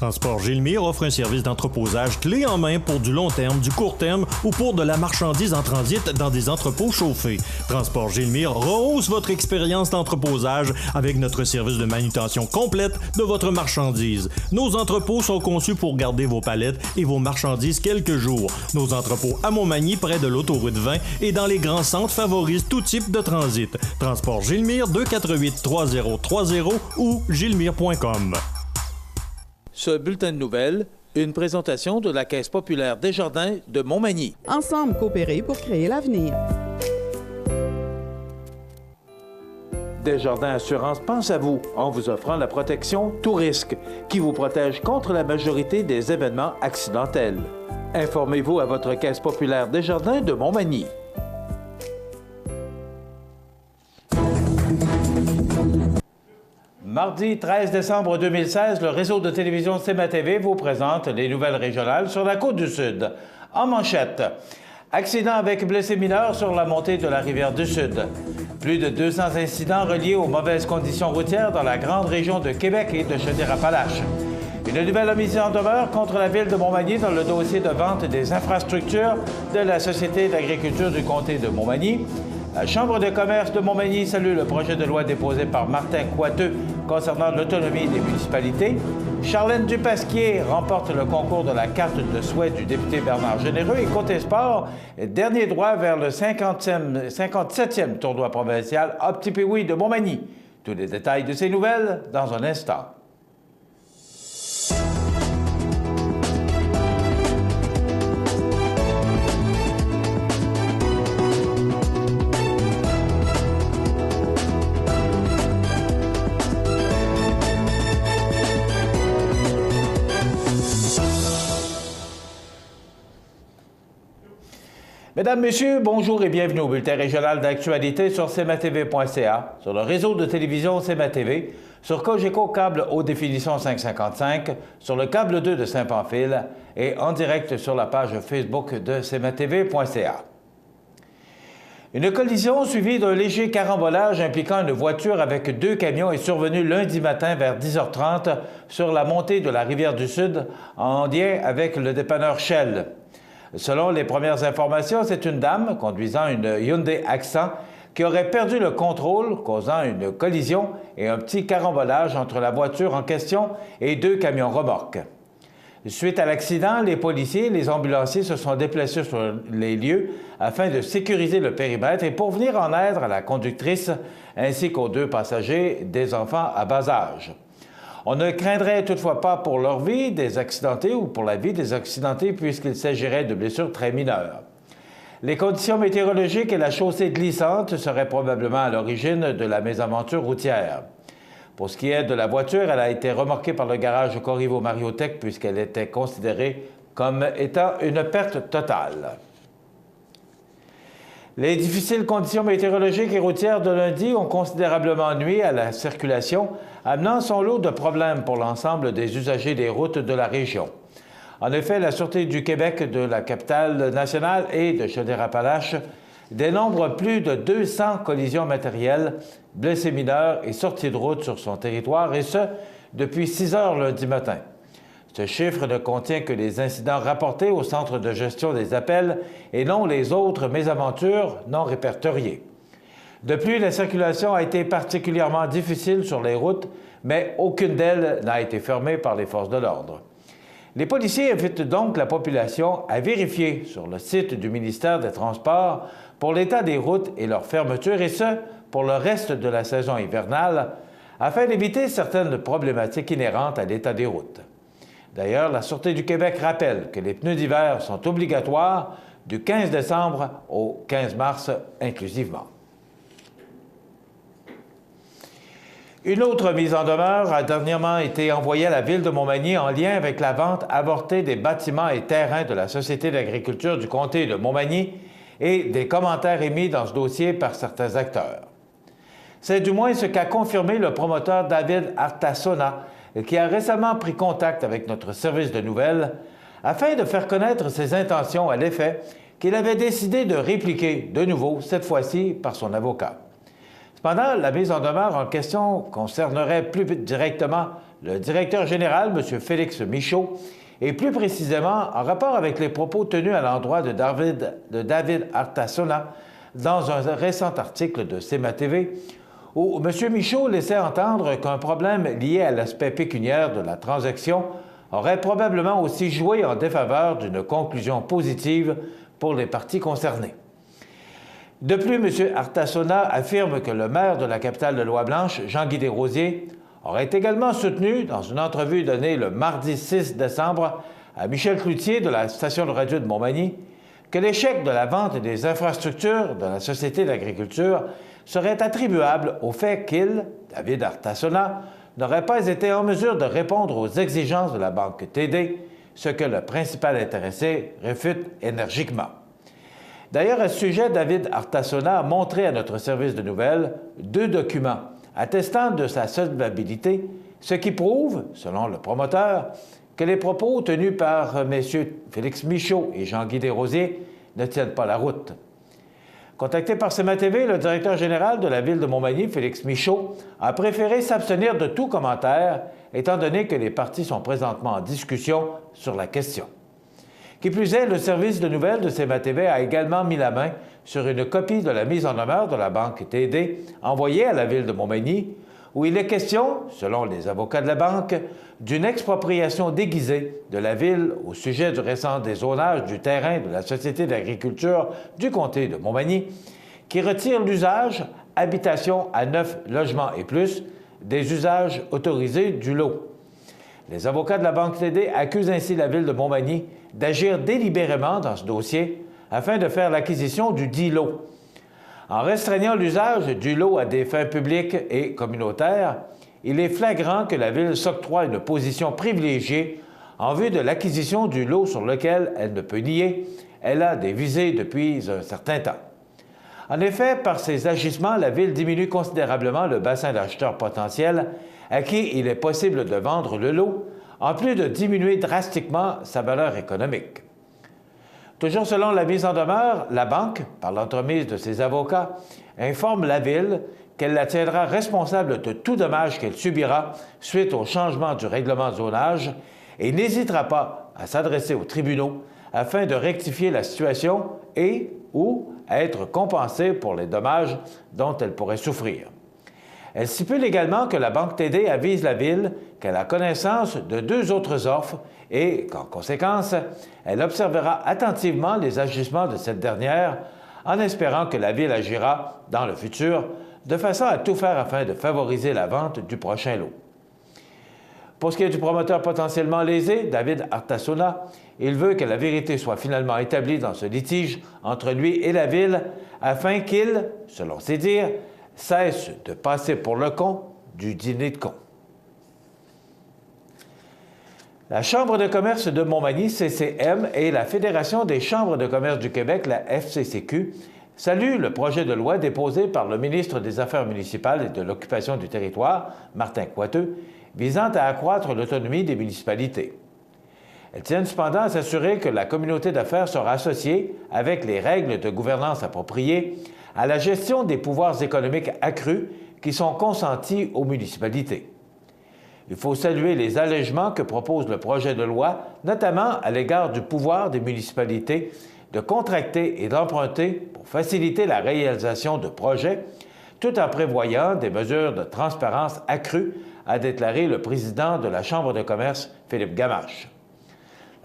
Transport Gilmire offre un service d'entreposage clé en main pour du long terme, du court terme ou pour de la marchandise en transit dans des entrepôts chauffés. Transport Gilmire rehausse votre expérience d'entreposage avec notre service de manutention complète de votre marchandise. Nos entrepôts sont conçus pour garder vos palettes et vos marchandises quelques jours. Nos entrepôts à Montmagny, près de l'autoroute 20 et dans les grands centres favorisent tout type de transit. Transport Gilmire, 248-3030 ou gilmire.com. Ce bulletin de nouvelles, une présentation de la Caisse populaire Desjardins de Montmagny. Ensemble coopérer pour créer l'avenir. Desjardins Assurance pense à vous en vous offrant la protection Tout risque, qui vous protège contre la majorité des événements accidentels. Informez-vous à votre Caisse populaire Desjardins de Montmagny. Mardi 13 décembre 2016, le réseau de télévision CMA-TV vous présente les nouvelles régionales sur la Côte-du-Sud. En manchette, accident avec blessés mineurs sur la montée de la rivière du Sud. Plus de 200 incidents reliés aux mauvaises conditions routières dans la grande région de Québec et de Chaudière-Appalaches. Une nouvelle mise en demeure contre la ville de Montmagny dans le dossier de vente des infrastructures de la Société d'agriculture du comté de Montmagny. La Chambre de commerce de Montmagny salue le projet de loi déposé par Martin Coiteux concernant l'autonomie des municipalités. Charlène Dupasquier remporte le concours de la carte de souhait du député Bernard Généreux. Et côté sport, dernier droit vers le 57e tournoi provincial Optipewi de Montmagny. Tous les détails de ces nouvelles dans un instant. Mesdames, Messieurs, bonjour et bienvenue au bulletin régional d'actualité sur cmatv.ca, sur le réseau de télévision CMA-TV, sur Cogeco Câble Haute Définition 555, sur le câble 2 de Saint-Pamphile et en direct sur la page Facebook de cmatv.ca. Une collision suivie d'un léger carambolage impliquant une voiture avec 2 camions est survenue lundi matin vers 10h30 sur la montée de la rivière du Sud en lien avec le dépanneur Shell. Selon les premières informations, c'est une dame conduisant une Hyundai Accent qui aurait perdu le contrôle, causant une collision et un petit carambolage entre la voiture en question et 2 camions remorques. Suite à l'accident, les policiers et les ambulanciers se sont déplacés sur les lieux afin de sécuriser le périmètre et pour venir en aide à la conductrice ainsi qu'aux 2 passagers, des enfants à bas âge. On ne craindrait toutefois pas pour leur vie des accidentés ou pour la vie des accidentés puisqu'il s'agirait de blessures très mineures. Les conditions météorologiques et la chaussée glissante seraient probablement à l'origine de la mésaventure routière. Pour ce qui est de la voiture, elle a été remorquée par le garage Corriveau Mariotech puisqu'elle était considérée comme étant une perte totale. Les difficiles conditions météorologiques et routières de lundi ont considérablement nui à la circulation, amenant son lot de problèmes pour l'ensemble des usagers des routes de la région. En effet, la Sûreté du Québec, de la capitale nationale et de Chaudière-Appalaches dénombre plus de 200 collisions matérielles, blessés mineurs et sorties de route sur son territoire, et ce, depuis 6 heures lundi matin. Ce chiffre ne contient que les incidents rapportés au Centre de gestion des appels et non les autres mésaventures non répertoriées. De plus, la circulation a été particulièrement difficile sur les routes, mais aucune d'elles n'a été fermée par les forces de l'ordre. Les policiers invitent donc la population à vérifier sur le site du ministère des Transports pour l'état des routes et leur fermeture, et ce, pour le reste de la saison hivernale, afin d'éviter certaines problématiques inhérentes à l'état des routes. D'ailleurs, la Sûreté du Québec rappelle que les pneus d'hiver sont obligatoires du 15 décembre au 15 mars inclusivement. Une autre mise en demeure a dernièrement été envoyée à la ville de Montmagny en lien avec la vente avortée des bâtiments et terrains de la Société d'agriculture du comté de Montmagny et des commentaires émis dans ce dossier par certains acteurs. C'est du moins ce qu'a confirmé le promoteur David Artasona, qui a récemment pris contact avec notre service de nouvelles afin de faire connaître ses intentions à l'effet qu'il avait décidé de répliquer de nouveau, cette fois-ci par son avocat. Cependant, la mise en demeure en question concernerait plus directement le directeur général, M. Félix Michaud, et plus précisément en rapport avec les propos tenus à l'endroit de David Artasona dans un récent article de CMA-TV, où M. Michaud laissait entendre qu'un problème lié à l'aspect pécuniaire de la transaction aurait probablement aussi joué en défaveur d'une conclusion positive pour les parties concernées. De plus, M. Artasona affirme que le maire de la capitale de Lois-Blanches, Jean-Guy Desrosiers, aurait également soutenu, dans une entrevue donnée le mardi 6 décembre à Michel Cloutier de la station de radio de Montmagny, que l'échec de la vente des infrastructures de la Société d'agriculture serait attribuable au fait qu'il, David Artasona, n'aurait pas été en mesure de répondre aux exigences de la banque TD, ce que le principal intéressé réfute énergiquement. D'ailleurs, à ce sujet, David Artasona a montré à notre service de nouvelles 2 documents attestant de sa solvabilité, ce qui prouve, selon le promoteur, que les propos tenus par M. Félix Michaud et Jean-Guy Desrosiers ne tiennent pas la route. Contacté par CMA-TV, le directeur général de la ville de Montmagny, Félix Michaud, a préféré s'abstenir de tout commentaire, étant donné que les parties sont présentement en discussion sur la question. Qui plus est, le service de nouvelles de CMA-TV a également mis la main sur une copie de la mise en demeure de la banque TD envoyée à la ville de Montmagny, où il est question, selon les avocats de la banque, d'une expropriation déguisée de la ville au sujet du récent dézonage du terrain de la Société d'agriculture du comté de Montmagny, qui retire l'usage « habitation à 9 logements et plus » des usages autorisés du lot. Les avocats de la banque TD accusent ainsi la ville de Montmagny d'agir délibérément dans ce dossier afin de faire l'acquisition du dit lot. En restreignant l'usage du lot à des fins publiques et communautaires, il est flagrant que la ville s'octroie une position privilégiée en vue de l'acquisition du lot sur lequel elle ne peut nier, elle a des visées depuis un certain temps. En effet, par ces agissements, la ville diminue considérablement le bassin d'acheteurs potentiels à qui il est possible de vendre le lot, en plus de diminuer drastiquement sa valeur économique. Toujours selon la mise en demeure, la banque, par l'entremise de ses avocats, informe la ville qu'elle la tiendra responsable de tout dommage qu'elle subira suite au changement du règlement de zonage et n'hésitera pas à s'adresser aux tribunaux afin de rectifier la situation et ou à être compensée pour les dommages dont elle pourrait souffrir. Elle stipule également que la banque TD avise la ville qu'elle a connaissance de 2 autres offres et qu'en conséquence, elle observera attentivement les agissements de cette dernière en espérant que la ville agira dans le futur de façon à tout faire afin de favoriser la vente du prochain lot. Pour ce qui est du promoteur potentiellement lésé, David Artasona, il veut que la vérité soit finalement établie dans ce litige entre lui et la ville afin qu'il, selon ses dires, cesse de passer pour le con du dîner de con. La Chambre de commerce de Montmagny, CCM, et la Fédération des chambres de commerce du Québec, la FCCQ, saluent le projet de loi déposé par le ministre des Affaires municipales et de l'Occupation du territoire, Martin Coiteux, visant à accroître l'autonomie des municipalités. Elles tiennent cependant à s'assurer que la communauté d'affaires sera associée, avec les règles de gouvernance appropriées, à la gestion des pouvoirs économiques accrus qui sont consentis aux municipalités. Il faut saluer les allègements que propose le projet de loi, notamment à l'égard du pouvoir des municipalités de contracter et d'emprunter pour faciliter la réalisation de projets, tout en prévoyant des mesures de transparence accrues, a déclaré le président de la Chambre de commerce, Philippe Gamache.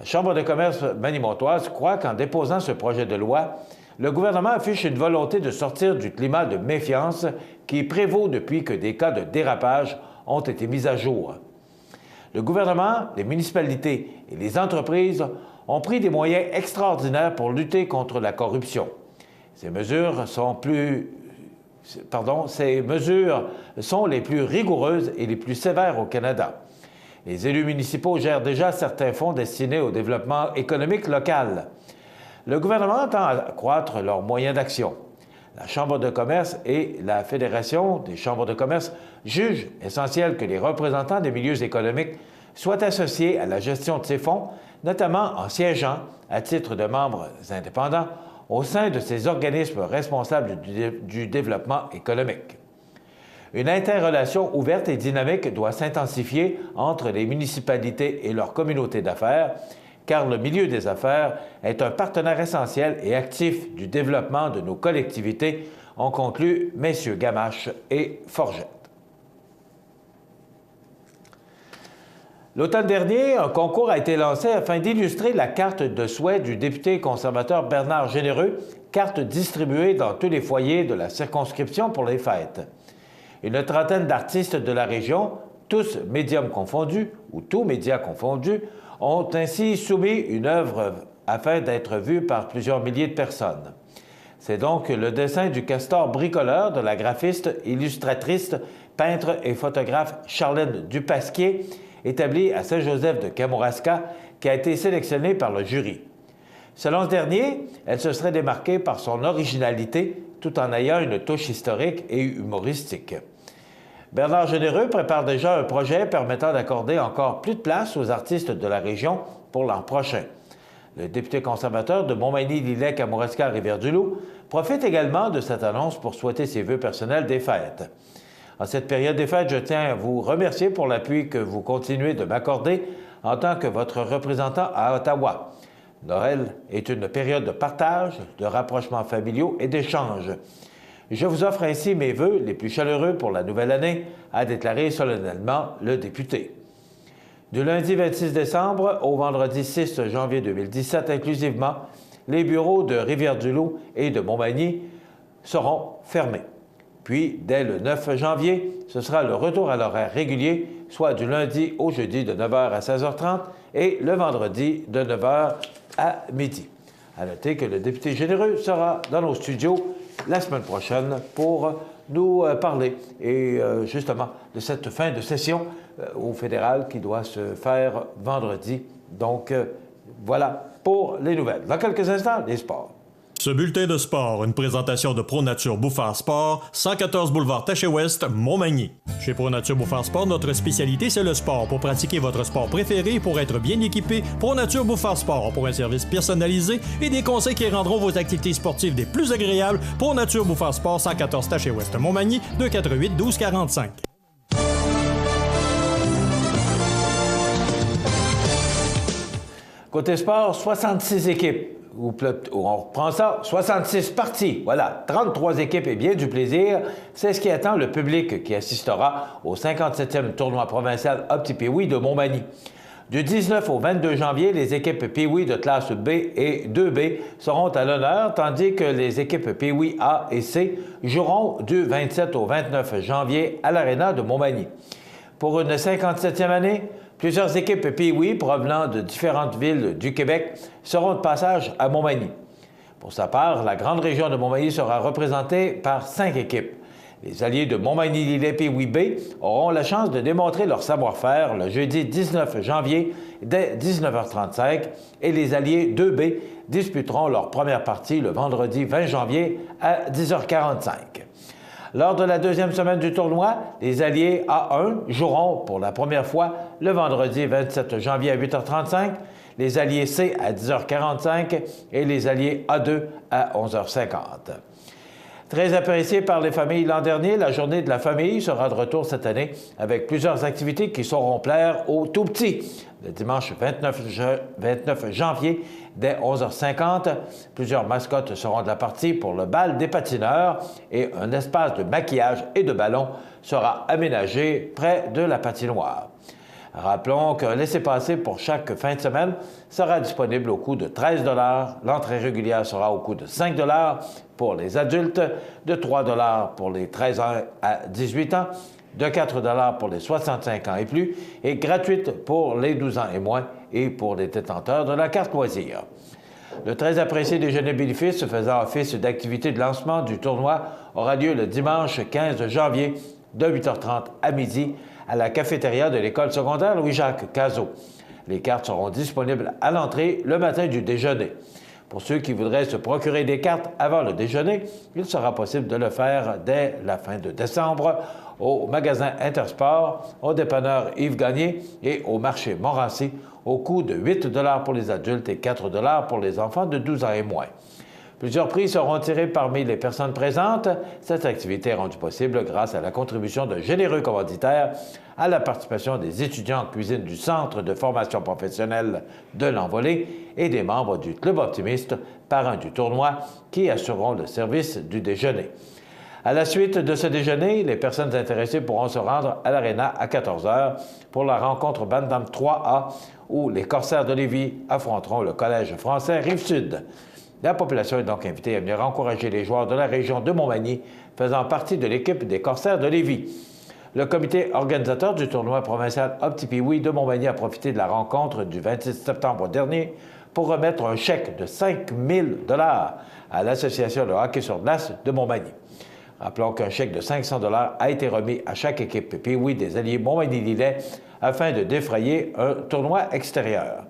La Chambre de commerce manimontoise croit qu'en déposant ce projet de loi, le gouvernement affiche une volonté de sortir du climat de méfiance qui prévaut depuis que des cas de dérapage ont été mis à jour. Le gouvernement, les municipalités et les entreprises ont pris des moyens extraordinaires pour lutter contre la corruption. Ces mesures sont les plus rigoureuses et les plus sévères au Canada. Les élus municipaux gèrent déjà certains fonds destinés au développement économique local. Le gouvernement tend à accroître leurs moyens d'action. La Chambre de commerce et la Fédération des chambres de commerce jugent essentiel que les représentants des milieux économiques soient associés à la gestion de ces fonds, notamment en siégeant à titre de membres indépendants au sein de ces organismes responsables du développement économique. Une interrelation ouverte et dynamique doit s'intensifier entre les municipalités et leurs communautés d'affaires, car le milieu des affaires est un partenaire essentiel et actif du développement de nos collectivités, ont conclu messieurs Gamache et Forget. L'automne dernier, un concours a été lancé afin d'illustrer la carte de souhait du député conservateur Bernard Généreux, carte distribuée dans tous les foyers de la circonscription pour les fêtes. Une trentaine d'artistes de la région, tous médiums confondus ou tous médias confondus, ont ainsi soumis une œuvre afin d'être vue par plusieurs milliers de personnes. C'est donc le dessin du castor bricoleur de la graphiste, illustratrice, peintre et photographe Charlène Dupasquier, établie à Saint-Joseph de Kamouraska, qui a été sélectionnée par le jury. Selon ce dernier, elle se serait démarquée par son originalité tout en ayant une touche historique et humoristique. Bernard Généreux prépare déjà un projet permettant d'accorder encore plus de place aux artistes de la région pour l'an prochain. Le député conservateur de Montmagny-Lillet, Kamouraska, Rivière-du-Loup profite également de cette annonce pour souhaiter ses vœux personnels des fêtes. En cette période des fêtes, je tiens à vous remercier pour l'appui que vous continuez de m'accorder en tant que votre représentant à Ottawa. Noël est une période de partage, de rapprochements familiaux et d'échanges. Je vous offre ainsi mes vœux les plus chaleureux pour la nouvelle année, a déclaré solennellement le député. Du lundi 26 décembre au vendredi 6 janvier 2017 inclusivement, les bureaux de Rivière-du-Loup et de Montmagny seront fermés. Puis, dès le 9 janvier, ce sera le retour à l'horaire régulier, soit du lundi au jeudi de 9h à 16h30 et le vendredi de 9h à midi. À noter que le député Généreux sera dans nos studios la semaine prochaine pour nous parler justement de cette fin de session au fédéral qui doit se faire vendredi. Donc, voilà pour les nouvelles. Dans quelques instants, les sports. Ce bulletin de sport, une présentation de ProNature Bouffard Sport, 114 boulevard Taché-Ouest, Montmagny. Chez ProNature Bouffard Sport, notre spécialité, c'est le sport. Pour pratiquer votre sport préféré et pour être bien équipé, ProNature Bouffard Sport pour un service personnalisé et des conseils qui rendront vos activités sportives des plus agréables. ProNature Bouffard Sport, 114 Taché-Ouest, Montmagny, 248-1245. Côté sport, 66 équipes. On reprend ça, 66 parties. Voilà, 33 équipes et bien du plaisir. C'est ce qui attend le public qui assistera au 57e tournoi provincial Opti-Pee-Wee de Montmagny. Du 19 au 22 janvier, les équipes Pee-Wee de classe B et 2B seront à l'honneur, tandis que les équipes Pee-Wee A et C joueront du 27 au 29 janvier à l'Aréna de Montmagny. Pour une 57e année, plusieurs équipes Pee-Wee provenant de différentes villes du Québec seront de passage à Montmagny. Pour sa part, la grande région de Montmagny sera représentée par 5 équipes. Les alliés de Montmagny-Lillet Pee-Wee B auront la chance de démontrer leur savoir-faire le jeudi 19 janvier dès 19h35 et les alliés 2B disputeront leur première partie le vendredi 20 janvier à 10h45. Lors de la deuxième semaine du tournoi, les alliés A1 joueront pour la première fois le vendredi 27 janvier à 8h35, les alliés C à 10h45 et les alliés A2 à 11h50. Très appréciée par les familles l'an dernier, la journée de la famille sera de retour cette année avec plusieurs activités qui sauront plaire aux tout-petits. Le dimanche 29 janvier, dès 11h50, plusieurs mascottes seront de la partie pour le bal des patineurs et un espace de maquillage et de ballons sera aménagé près de la patinoire. Rappelons qu'un laissez-passer pour chaque fin de semaine sera disponible au coût de 13 $. L'entrée régulière sera au coût de 5 $ pour les adultes, de 3 $ pour les 13 ans à 18 ans, de 4 $ pour les 65 ans et plus, et gratuite pour les 12 ans et moins et pour les détenteurs de la carte loisir. Le très apprécié déjeuner bénéfice faisant office d'activité de lancement du tournoi aura lieu le dimanche 15 janvier de 8h30 à midi à la cafétéria de l'école secondaire Louis-Jacques Cazot. Les cartes seront disponibles à l'entrée le matin du déjeuner. Pour ceux qui voudraient se procurer des cartes avant le déjeuner, il sera possible de le faire dès la fin de décembre au magasin Intersport, au dépanneur Yves Gagné et au marché Montrancy au coût de 8 $ pour les adultes et 4 $ pour les enfants de 12 ans et moins. Plusieurs prix seront tirés parmi les personnes présentes. Cette activité est rendue possible grâce à la contribution de généreux commanditaires, à la participation des étudiants en cuisine du Centre de formation professionnelle de l'Envolée et des membres du Club Optimiste, parrain du tournoi, qui assureront le service du déjeuner. À la suite de ce déjeuner, les personnes intéressées pourront se rendre à l'Arena à 14 h pour la rencontre Bantam 3A, où les Corsaires de Lévis affronteront le Collège français Rive-Sud. La population est donc invitée à venir encourager les joueurs de la région de Montmagny, faisant partie de l'équipe des Corsaires de Lévis. Le comité organisateur du tournoi provincial Opti-Pee-Wee de Montmagny a profité de la rencontre du 26 septembre dernier pour remettre un chèque de 5 000 $ à l'Association de hockey sur glace de Montmagny. Rappelons qu'un chèque de 500 $ a été remis à chaque équipe Pee-Wee des alliés Montmagny-Lillet afin de défrayer un tournoi extérieur.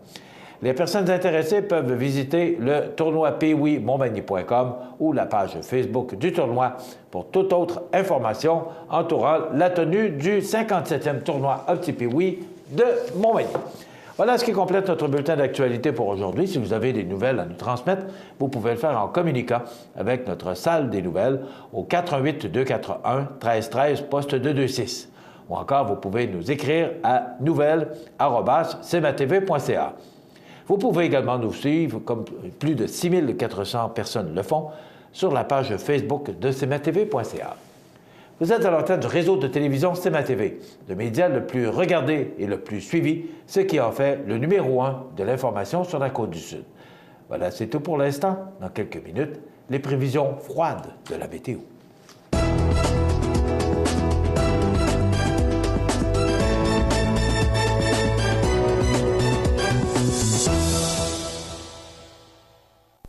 Les personnes intéressées peuvent visiter le tournoi peeweemontmagny.com ou la page Facebook du tournoi pour toute autre information entourant la tenue du 57e tournoi Opti-Pee-Wee de Montmagny. Voilà ce qui complète notre bulletin d'actualité pour aujourd'hui. Si vous avez des nouvelles à nous transmettre, vous pouvez le faire en communiquant avec notre salle des nouvelles au 418-241-1313, poste 226. Ou encore, vous pouvez nous écrire à nouvelles@cmatv.ca. Vous pouvez également nous suivre, comme plus de 6400 personnes le font, sur la page Facebook de cmatv.ca. Vous êtes à l'antenne du réseau de télévision CMA-TV, le média le plus regardé et le plus suivi, ce qui en fait le numéro 1 de l'information sur la Côte-du-Sud. Voilà, c'est tout pour l'instant. Dans quelques minutes, les prévisions froides de la météo.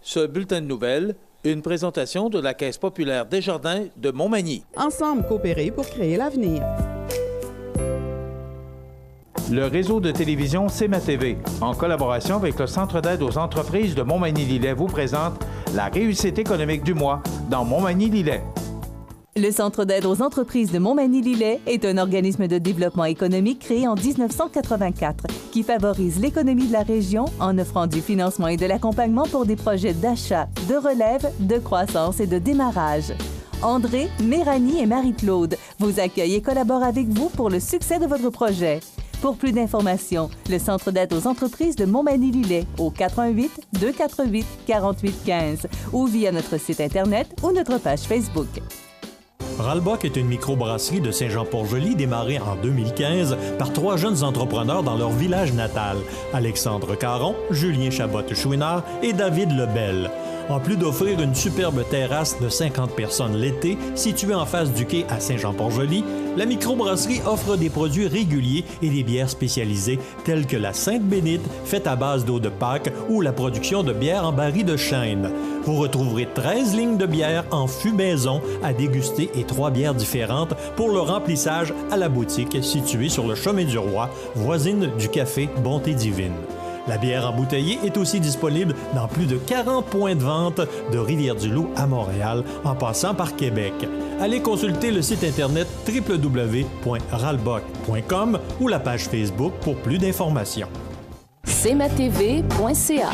Ce bulletin de nouvelles, une présentation de la Caisse populaire Desjardins de Montmagny. Ensemble coopérer pour créer l'avenir. Le réseau de télévision CMA-TV, en collaboration avec le Centre d'aide aux entreprises de Montmagny-Lillet, vous présente la réussite économique du mois dans Montmagny-Lillet. Le Centre d'aide aux entreprises de Montmagny-Lillet est un organisme de développement économique créé en 1984 qui favorise l'économie de la région en offrant du financement et de l'accompagnement pour des projets d'achat, de relève, de croissance et de démarrage. André, Méranie et Marie-Claude vous accueillent et collaborent avec vous pour le succès de votre projet. Pour plus d'informations, le Centre d'aide aux entreprises de Montmagny-Lillet au 418-248-4815 ou via notre site Internet ou notre page Facebook. Ralbock est une microbrasserie de Saint-Jean-Port-Joli démarrée en 2015 par 3 jeunes entrepreneurs dans leur village natal, Alexandre Caron, Julien Chabot-Chouinard et David Lebel. En plus d'offrir une superbe terrasse de 50 personnes l'été, située en face du quai à Saint-Jean-Port-Joli, la microbrasserie offre des produits réguliers et des bières spécialisées telles que la Sainte-Bénite, faite à base d'eau de Pâques, ou la production de bières en baril de chêne. Vous retrouverez 13 lignes de bières en fût maison à déguster et 3 bières différentes pour le remplissage à la boutique située sur le chemin du Roi, voisine du café Bonté Divine. La bière embouteillée est aussi disponible dans plus de 40 points de vente de Rivière-du-Loup à Montréal, en passant par Québec. Allez consulter le site internet www.ralbock.com ou la page Facebook pour plus d'informations. cmatv.ca.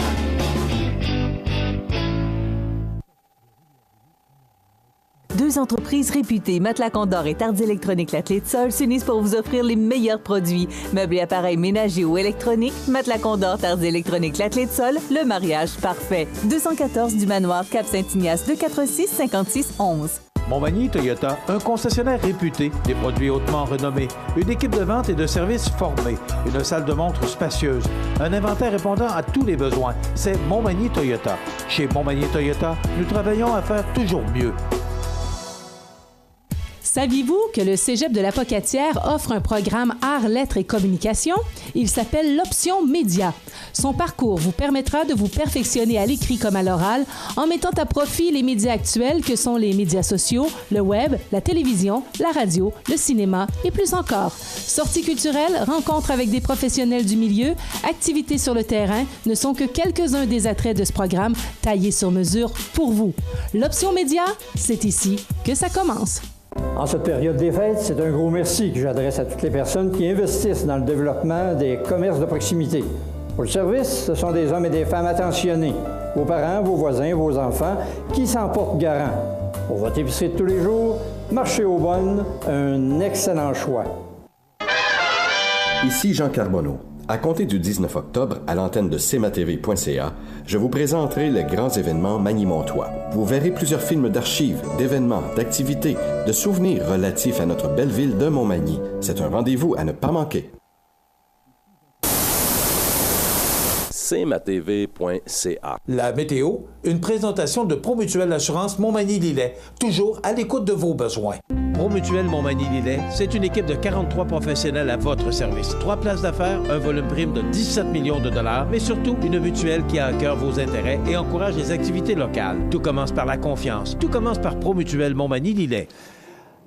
Deux entreprises réputées, Matelas Condor et Tardy Électronique La Clé de Sol, s'unissent pour vous offrir les meilleurs produits. Meubles et appareils ménagers ou électroniques, Matelas Condor, Tardy Électronique La Clé de Sol, le mariage parfait. 214 du Manoir, Cap Saint-Ignace, 246-5611. Montmagny Toyota, un concessionnaire réputé, des produits hautement renommés, une équipe de vente et de services formée, une salle de montre spacieuse, un inventaire répondant à tous les besoins. C'est Montmagny Toyota. Chez Montmagny Toyota, nous travaillons à faire toujours mieux. Saviez-vous que le Cégep de la Pocatière offre un programme Arts, Lettres et Communication? Il s'appelle l'Option Média. Son parcours vous permettra de vous perfectionner à l'écrit comme à l'oral en mettant à profit les médias actuels que sont les médias sociaux, le web, la télévision, la radio, le cinéma et plus encore. Sorties culturelles, rencontres avec des professionnels du milieu, activités sur le terrain ne sont que quelques-uns des attraits de ce programme taillé sur mesure pour vous. L'Option Média, c'est ici que ça commence. En cette période des fêtes, c'est un gros merci que j'adresse à toutes les personnes qui investissent dans le développement des commerces de proximité. Pour le service, ce sont des hommes et des femmes attentionnés, vos parents, vos voisins, vos enfants, qui s'en portent garant. Pour votre épicerie de tous les jours, Marché aux Bonnes, un excellent choix. Ici Jean Carbonneau. À compter du 19 octobre, à l'antenne de cmatv.ca, je vous présenterai les grands événements Magny-Montois. Vous verrez plusieurs films d'archives, d'événements, d'activités, de souvenirs relatifs à notre belle ville de Montmagny. C'est un rendez-vous à ne pas manquer. cmatv.ca. La météo, une présentation de Promutuelle Assurance Montmagny-Lillet, toujours à l'écoute de vos besoins. Promutuelle Montmagny-Lillet, c'est une équipe de 43 professionnels à votre service. 3 places d'affaires, un volume prime de 17 millions de dollars, mais surtout une mutuelle qui a à cœur vos intérêts et encourage les activités locales. Tout commence par la confiance. Tout commence par Promutuelle Montmagny-Lillet.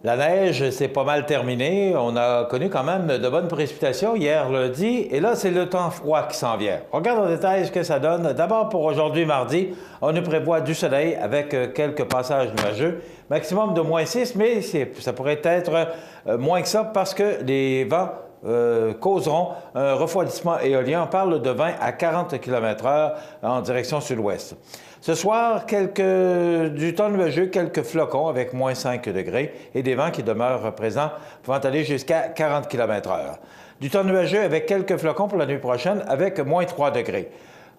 La neige, c'est pas mal terminé. On a connu quand même de bonnes précipitations hier lundi. Et là, c'est le temps froid qui s'en vient. On regarde en détail ce que ça donne. D'abord, pour aujourd'hui, mardi, on nous prévoit du soleil avec quelques passages nuageux. Maximum de -6, mais ça pourrait être moins que ça parce que les vents causeront un refroidissement éolien. On parle de 20 à 40 km/h en direction sud-ouest. Ce soir, du temps nuageux, quelques flocons avec -5 degrés et des vents qui demeurent présents pouvant aller jusqu'à 40 km/h. Du temps nuageux avec quelques flocons pour la nuit prochaine avec -3 degrés.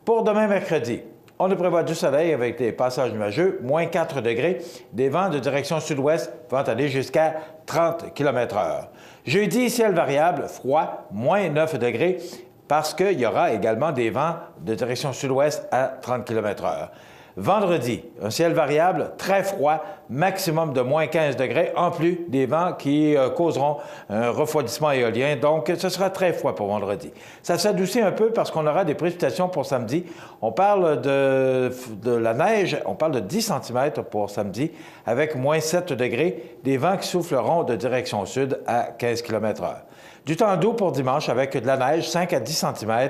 Pour demain mercredi, on nous prévoit du soleil avec des passages nuageux, -4 degrés, des vents de direction sud-ouest pouvant aller jusqu'à 30 km/h. Jeudi, ciel variable, froid, -9 degrés, parce qu'il y aura également des vents de direction sud-ouest à 30 km/h. Vendredi, un ciel variable, très froid, maximum de -15 degrés, en plus des vents qui causeront un refroidissement éolien. Donc, ce sera très froid pour vendredi. Ça s'adoucit un peu parce qu'on aura des précipitations pour samedi. On parle de la neige, on parle de 10 cm pour samedi, avec -7 degrés, des vents qui souffleront de direction sud à 15 km/h. Du temps doux pour dimanche avec de la neige, 5 à 10 cm,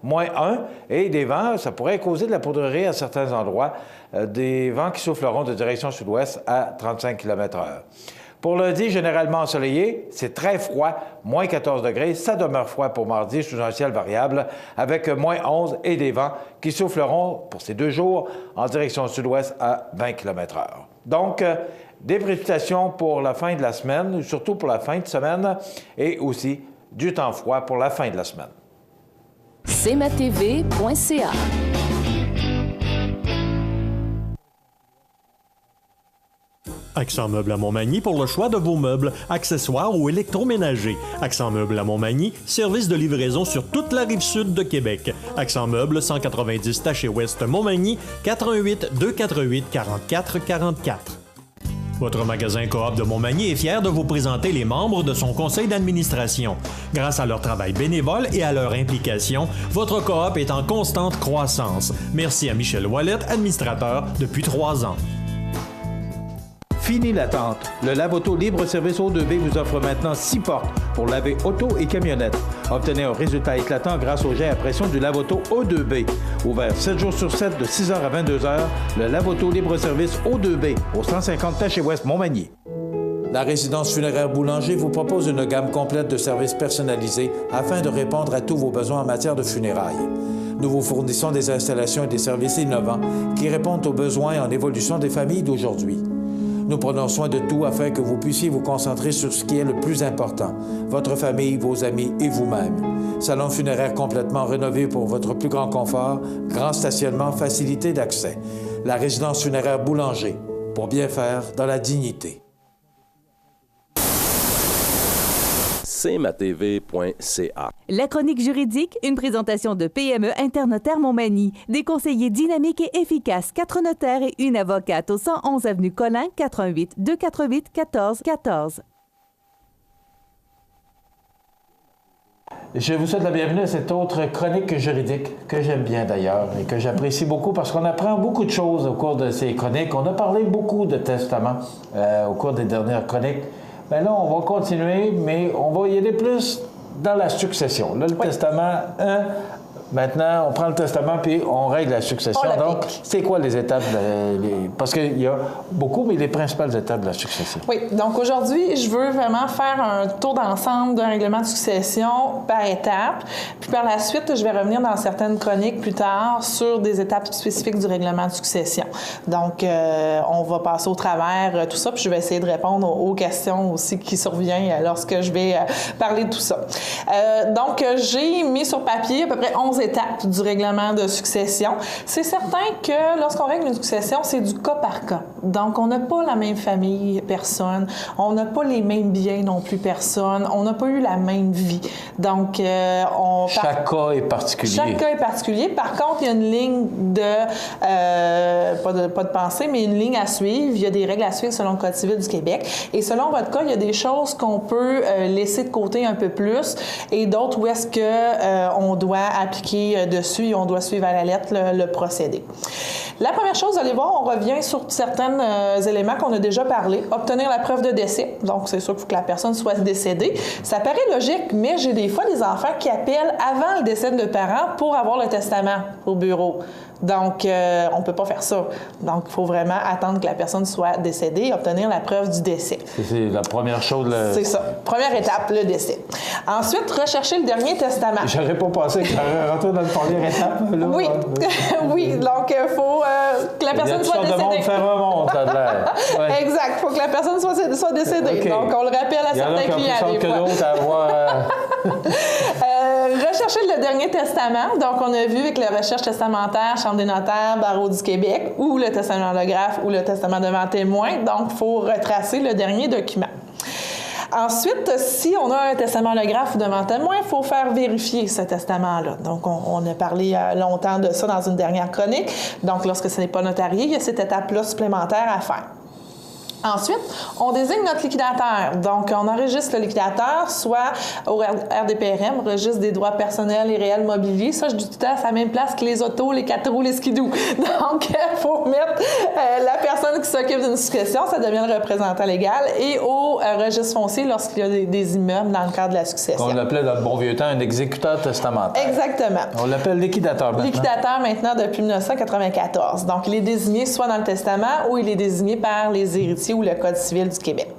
-1, et des vents, ça pourrait causer de la poudrerie à certains endroits, des vents qui souffleront de direction sud-ouest à 35 km/h. Pour lundi, généralement ensoleillé, c'est très froid, -14 degrés, ça demeure froid pour mardi sous un ciel variable, avec -11 et des vents qui souffleront pour ces 2 jours en direction sud-ouest à 20 km/h. Donc, des précipitations pour la fin de la semaine, surtout pour la fin de semaine, et aussi du temps froid pour la fin de la semaine. cmatv.ca. Accent Meubles à Montmagny pour le choix de vos meubles, accessoires ou électroménagers. Accent Meubles à Montmagny, service de livraison sur toute la rive sud de Québec. Accent Meubles, 190 Taché-Ouest Montmagny, 88 248 44 44. Votre magasin Coop de Montmagny est fier de vous présenter les membres de son conseil d'administration. Grâce à leur travail bénévole et à leur implication, votre Coop est en constante croissance. Merci à Michel Ouellet, administrateur depuis 3 ans. Fini l'attente. Le Lave-Auto Libre-Service O2B vous offre maintenant 6 portes pour laver auto et camionnette. Obtenez un résultat éclatant grâce au jet à pression du Lave-Auto O2B. Ouvert 7 jours sur 7 de 6h à 22h, le Lave-Auto Libre-Service O2B au 150 Taché-Ouest Montmagny. La résidence funéraire Boulanger vous propose une gamme complète de services personnalisés afin de répondre à tous vos besoins en matière de funérailles. Nous vous fournissons des installations et des services innovants qui répondent aux besoins en évolution des familles d'aujourd'hui. Nous prenons soin de tout afin que vous puissiez vous concentrer sur ce qui est le plus important, votre famille, vos amis et vous-même. Salon funéraire complètement rénové pour votre plus grand confort, grand stationnement, facilité d'accès. La résidence funéraire Boulanger, pour bien faire dans la dignité. cmatv.ca. La chronique juridique, une présentation de PME Internotaire Montmagny. Des conseillers dynamiques et efficaces, 4 notaires et une avocate au 111 avenue Collin, 88 248 14 14. Je vous souhaite la bienvenue à cette autre chronique juridique que j'aime bien d'ailleurs et que j'apprécie beaucoup parce qu'on apprend beaucoup de choses au cours de ces chroniques. On a parlé beaucoup de testament au cours des dernières chroniques. Bien là, on va continuer, mais on va y aller plus dans la succession. Là, le testament, Maintenant, on prend le testament puis on règle la succession. Donc, c'est quoi les étapes? Parce qu'il y a beaucoup, mais les principales étapes de la succession. Oui. Donc, aujourd'hui, je veux vraiment faire un tour d'ensemble d'un règlement de succession par étapes. Puis par la suite, je vais revenir dans certaines chroniques plus tard sur des étapes spécifiques du règlement de succession. Donc, on va passer au travers tout ça, puis je vais essayer de répondre aux questions aussi qui surviennent lorsque je vais parler de tout ça. Donc, j'ai mis sur papier à peu près 11 étapes du règlement de succession. C'est certain que lorsqu'on règle une succession, c'est du cas par cas. Donc, on n'a pas la même famille, personne. On n'a pas les mêmes biens non plus, personne. On n'a pas eu la même vie. Donc, chaque cas est particulier. Chaque cas est particulier. Par contre, il y a une ligne pas de pensée, mais une ligne à suivre. Il y a des règles à suivre selon le Code civil du Québec. Et selon votre cas, il y a des choses qu'on peut laisser de côté un peu plus et d'autres où est-ce qu'on doit appliquer dessus et on doit suivre à la lettre le procédé. La première chose, vous allez voir, on revient sur certains éléments qu'on a déjà parlé. Obtenir la preuve de décès. Donc, c'est sûr qu'il faut que la personne soit décédée. Ça paraît logique, mais j'ai des fois des enfants qui appellent avant le décès de le parent pour avoir le testament au bureau. Donc, on ne peut pas faire ça. Donc, il faut vraiment attendre que la personne soit décédée et obtenir la preuve du décès. C'est la première chose. C'est ça. Première étape, le décès. Ensuite, rechercher le dernier testament. J'aurais pas pensé que j'aurais rentré dans la première étape. Là. Oui. Oui. Donc, il faut que la personne soit décédée. Il y a faire remonte, ça a l'air. Ouais. Exact. Il faut que la personne soit décédée. Okay. Donc, on le rappelle à certains clients des fois. Rechercher le dernier testament. Donc, on a vu avec la recherche testamentaire, Chambre des notaires, Barreau du Québec, ou le testament holographe ou le testament devant témoin. Donc, il faut retracer le dernier document. Ensuite, si on a un testament holographe ou devant témoin, il faut faire vérifier ce testament-là. Donc, on a parlé longtemps de ça dans une dernière chronique. Donc, lorsque ce n'est pas notarié, il y a cette étape-là supplémentaire à faire. Ensuite, on désigne notre liquidateur. Donc, on enregistre le liquidateur, soit au RDPRM, Registre des droits personnels et réels mobiliers. Ça, je dis tout à la même place que les autos, les 4 roues, les skidoo. Donc, il faut mettre la personne qui s'occupe d'une succession, ça devient le représentant légal, et au registre foncier lorsqu'il y a des immeubles dans le cadre de la succession. On l'appelait dans le bon vieux temps un exécuteur testamentaire. Exactement. On l'appelle liquidateur maintenant. Liquidateur maintenant depuis 1994. Donc, il est désigné soit dans le testament ou il est désigné par les héritiers ou le Code civil du Québec.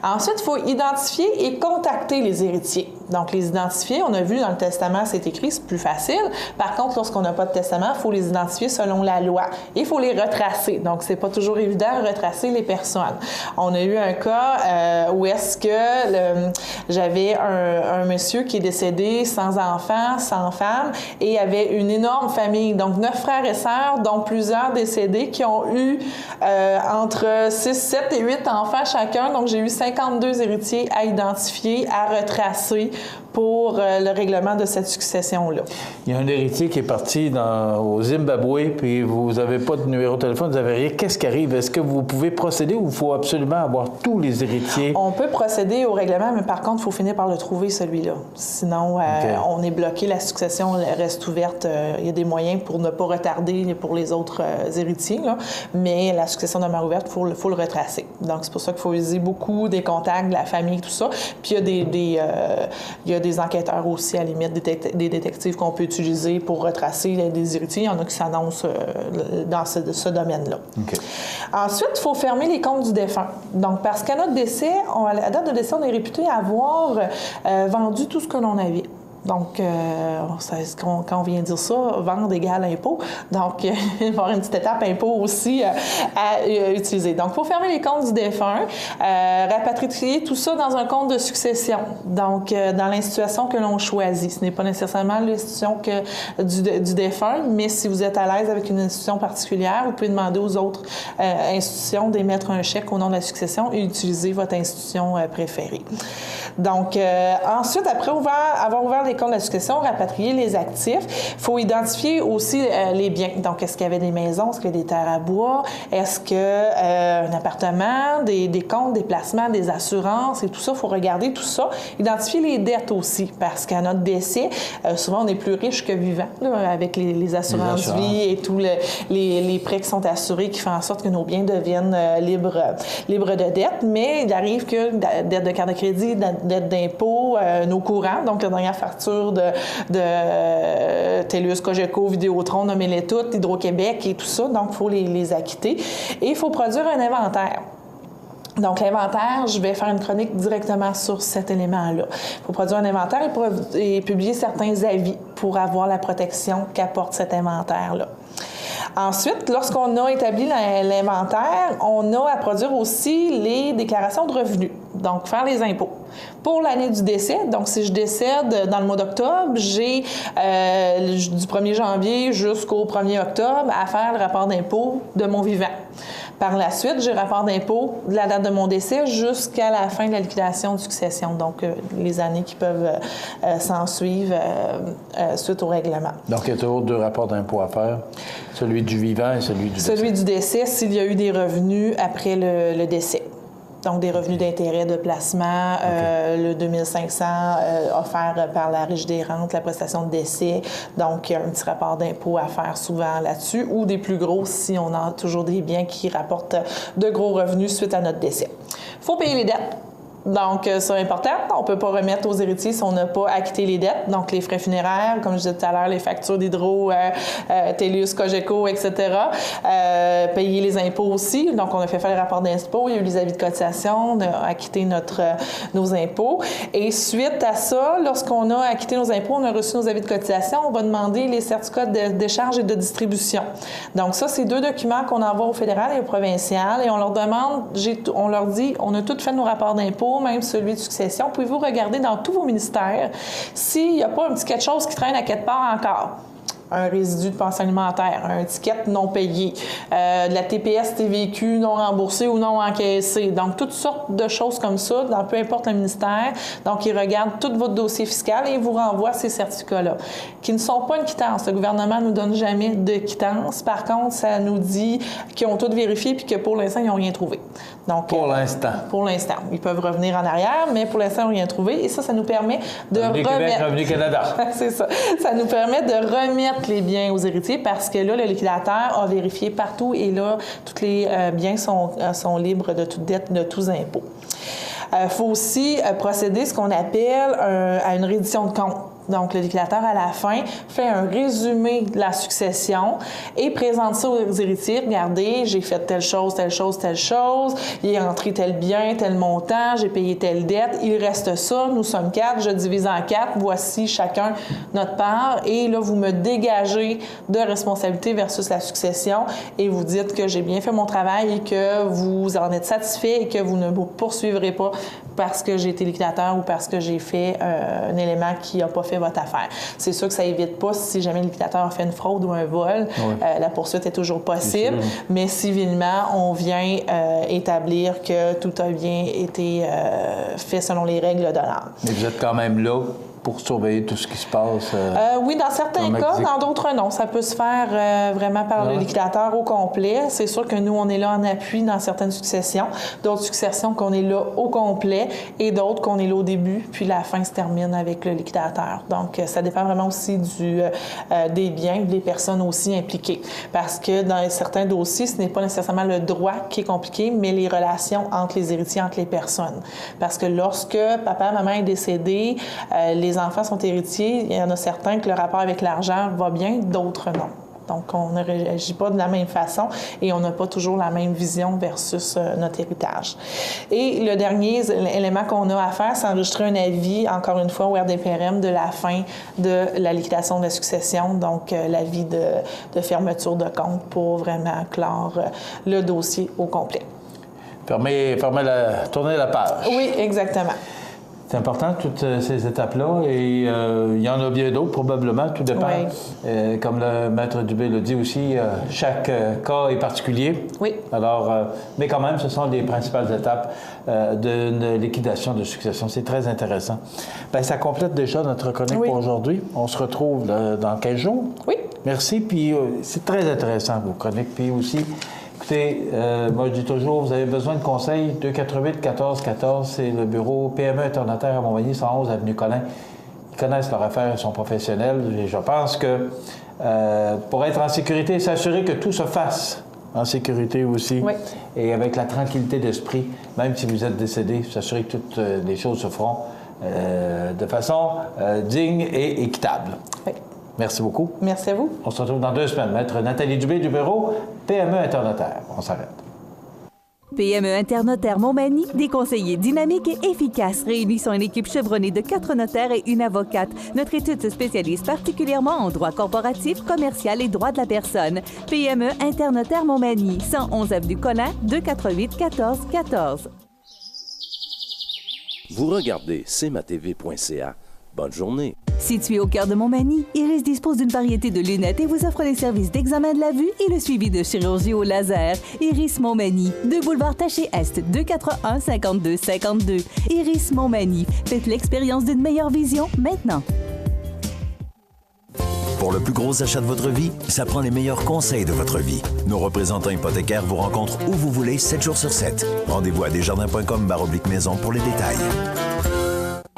Ensuite, il faut identifier et contacter les héritiers. Donc, les identifier, on a vu dans le testament, c'est écrit, c'est plus facile. Par contre, lorsqu'on n'a pas de testament, il faut les identifier selon la loi. Et il faut les retracer. Donc, c'est pas toujours évident de retracer les personnes. On a eu un cas où est-ce que j'avais un monsieur qui est décédé sans enfant, sans femme, et avait une énorme famille. Donc, 9 frères et sœurs, dont plusieurs décédés, qui ont eu entre 6, 7 et 8 enfants chacun. Donc, j'ai eu 52 héritiers à identifier, à retracer pour le règlement de cette succession-là. Il y a un héritier qui est parti au Zimbabwe, puis vous n'avez pas de numéro de téléphone, vous n'avez rien. Qu'est-ce qui arrive? Est-ce que vous pouvez procéder ou il faut absolument avoir tous les héritiers? On peut procéder au règlement, mais par contre, il faut finir par le trouver, celui-là. Sinon, on est bloqué, la succession reste ouverte. Il y a des moyens pour ne pas retarder pour les autres héritiers, là, mais la succession demeure ouverte, il faut le retracer. Donc, c'est pour ça qu'il faut utiliser beaucoup des contacts, de la famille, tout ça. Puis, il y a des enquêteurs aussi, à la limite, des détectives qu'on peut utiliser pour retracer des héritiers. Il y en a qui s'annoncent dans ce domaine-là. Okay. Ensuite, il faut fermer les comptes du défunt. Donc, parce qu'à notre décès, à la date de décès, on est réputé avoir vendu tout ce que l'on avait. Donc, quand on vient dire ça, vendre égale impôt. Donc, il va y avoir une petite étape impôt aussi à utiliser. Donc, il faut fermer les comptes du défunt, rapatrier tout ça dans un compte de succession. Donc, dans l'institution que l'on choisit. Ce n'est pas nécessairement l'institution du défunt, mais si vous êtes à l'aise avec une institution particulière, vous pouvez demander aux autres institutions d'émettre un chèque au nom de la succession et utiliser votre institution préférée. Donc, ensuite, après avoir ouvert les comptes de la succession, rapatrier les actifs, il faut identifier aussi les biens. Donc, est-ce qu'il y avait des maisons, est-ce qu'il y a des terres à bois, est-ce qu'un appartement, des comptes, des placements, des assurances et tout ça, il faut regarder tout ça. Identifier les dettes aussi, parce qu'à notre décès, souvent, on est plus riche que vivant, là, avec les assurances vie et tous les prêts qui sont assurés qui font en sorte que nos biens deviennent libres de dettes. Mais il arrive que dette de carte de crédit, dette d'impôt, nos courants, donc la dernière facture factures de TELUS, Cogeco, Vidéotron, nommez-les toutes, Hydro-Québec et tout ça. Donc, il faut les acquitter. Et il faut produire un inventaire. Donc, l'inventaire, je vais faire une chronique directement sur cet élément-là. Il faut produire un inventaire et publier certains avis pour avoir la protection qu'apporte cet inventaire-là. Ensuite, lorsqu'on a établi l'inventaire, on a à produire aussi les déclarations de revenus, donc faire les impôts. Pour l'année du décès, donc si je décède dans le mois d'octobre, j'ai du 1er janvier jusqu'au 1er octobre à faire le rapport d'impôt de mon vivant. Par la suite, j'ai le rapport d'impôt de la date de mon décès jusqu'à la fin de la liquidation de succession, donc les années qui peuvent s'en suivre suite au règlement. Donc, il y a toujours 2 rapports d'impôt à faire, celui du vivant et celui du décès. Celui du décès, s'il y a eu des revenus après le décès. Donc, des revenus d'intérêt, de placement, le 2500 offert par la Régie des rentes, la prestation de décès. Donc, il y a un petit rapport d'impôt à faire souvent là-dessus, ou des plus gros si on a toujours des biens qui rapportent de gros revenus suite à notre décès. Il faut payer les dettes. Donc, c'est important. On ne peut pas remettre aux héritiers si on n'a pas acquitté les dettes. Donc, les frais funéraires, comme je disais tout à l'heure, les factures d'Hydro, TELUS, Cogeco, etc. Payer les impôts aussi. Donc, on a fait faire les rapports d'impôts. Il y a eu les avis de cotisation. On a acquitté nos impôts. Et suite à ça, lorsqu'on a acquitté nos impôts, on a reçu nos avis de cotisation, on va demander les certificats de décharge et de distribution. Donc, ça, c'est 2 documents qu'on envoie au fédéral et au provincial. Et on leur demande, on leur dit, on a tout fait nos rapports d'impôts, même celui de succession. Pouvez-vous regarder dans tous vos ministères s'il n'y a pas un petit quelque chose qui traîne à quelque part encore? Un résidu de pension alimentaire, un ticket non payé, de la TPS, TVQ non remboursée ou non encaissée. Donc, toutes sortes de choses comme ça, dans peu importe le ministère. Donc, ils regardent tout votre dossier fiscal et ils vous renvoient ces certificats-là, qui ne sont pas une quittance. Le gouvernement ne nous donne jamais de quittance. Par contre, ça nous dit qu'ils ont tout vérifié puis que pour l'instant, ils n'ont rien trouvé. Donc, pour l'instant. Pour l'instant. Ils peuvent revenir en arrière, mais pour l'instant, ils n'ont rien trouvé. Et ça nous permet de remettre... Revenu Canada. C'est ça. Ça nous permet de remettre les biens aux héritiers parce que là, le liquidateur a vérifié partout et là, tous les biens sont libres de toute dette, de tous impôts. Il faut aussi procéder ce qu'on appelle à une reddition de compte. Donc, le liquidateur, à la fin, fait un résumé de la succession et présente ça aux héritiers. Regardez, j'ai fait telle chose, telle chose, telle chose. Il est rentré tel bien, tel montant. J'ai payé telle dette. Il reste ça. Nous sommes 4. Je divise en 4. Voici chacun notre part. Et là, vous me dégagez de responsabilité versus la succession et vous dites que j'ai bien fait mon travail et que vous en êtes satisfait et que vous ne vous poursuivrez pas parce que j'ai été liquidateur ou parce que j'ai fait un élément qui n'a pas fait votre affaire. C'est sûr que ça évite pas si jamais le liquidateur a fait une fraude ou un vol. Oui. La poursuite est toujours possible, mais civilement, on vient établir que tout a bien été fait selon les règles de l'art. Mais vous êtes quand même là pour surveiller tout ce qui se passe? Oui, dans certains cas, dans d'autres, non. Ça peut se faire vraiment par le liquidateur au complet. C'est sûr que nous, on est là en appui dans certaines successions. D'autres successions qu'on est là au complet et d'autres qu'on est là au début, puis la fin se termine avec le liquidateur. Donc, ça dépend vraiment aussi des biens, des personnes aussi impliquées. Parce que dans certains dossiers, ce n'est pas nécessairement le droit qui est compliqué, mais les relations entre les héritiers, entre les personnes. Parce que lorsque papa, maman est décédé, les enfants sont héritiers, il y en a certains que le rapport avec l'argent va bien, d'autres non. Donc, on ne réagit pas de la même façon et on n'a pas toujours la même vision versus notre héritage. Et le dernier élément qu'on a à faire, c'est enregistrer un avis, encore une fois, au RDPRM de la fin de la liquidation de la succession, donc l'avis de fermeture de compte pour vraiment clore le dossier au complet. Tourner la page. Oui, exactement. C'est important, toutes ces étapes-là, et il y en a bien d'autres, probablement, tout dépend. Oui. Comme le maître Dubé le dit aussi, chaque cas est particulier. Oui. Alors, mais quand même, ce sont les principales étapes d'une liquidation de succession. C'est très intéressant. Bien, ça complète déjà notre chronique pour aujourd'hui. On se retrouve dans 15 jours. Oui. Merci, puis c'est très intéressant, vos chroniques. Puis aussi, écoutez, moi je dis toujours, vous avez besoin de conseils, 248-1414, c'est le bureau PME Internotaire à Montmagny, 111 avenue Collin. Ils connaissent leur affaire, ils sont professionnels. Et je pense que pour être en sécurité, s'assurer que tout se fasse en sécurité aussi, et avec la tranquillité d'esprit, même si vous êtes décédé, s'assurer que toutes les choses se feront de façon digne et équitable. Oui. Merci beaucoup. Merci à vous. On se retrouve dans 2 semaines. Maître Nathalie Dubé du bureau PME Internotaire. On s'arrête. PME Internotaire Montmagny, des conseillers dynamiques et efficaces réunissant une équipe chevronnée de 4 notaires et une avocate. Notre étude se spécialise particulièrement en droit corporatif, commercial et droit de la personne. PME Internotaire Montmagny, 111 avenue Collin, 248 14 14. Vous regardez cmatv.ca. Bonne journée. Situé au cœur de Montmagny, Iris dispose d'une variété de lunettes et vous offre les services d'examen de la vue et le suivi de chirurgie au laser. Iris Montmagny, 2 boulevard Taché-Est, 241 52 52. Iris Montmagny, faites l'expérience d'une meilleure vision maintenant. Pour le plus gros achat de votre vie, ça prend les meilleurs conseils de votre vie. Nos représentants hypothécaires vous rencontrent où vous voulez, 7 jours sur 7. Rendez-vous à desjardins.com/maison pour les détails.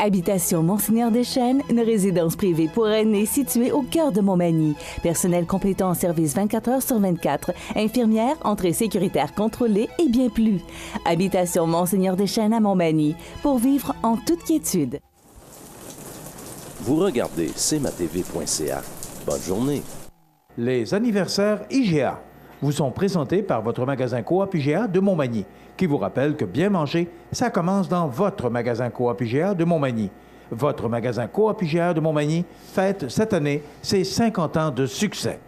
Habitation Monseigneur Deschênes, une résidence privée pour aînés située au cœur de Montmagny. Personnel complétant en service 24 heures sur 24. Infirmière, entrée sécuritaire contrôlée et bien plus. Habitation Monseigneur Deschênes à Montmagny, pour vivre en toute quiétude. Vous regardez cmatv.ca. Bonne journée. Les anniversaires IGA vous sont présentés par votre magasin Coop IGA de Montmagny, qui vous rappelle que bien manger, ça commence dans votre magasin Coop IGA de Montmagny. Votre magasin Coop IGA de Montmagny fête cette année ses 50 ans de succès.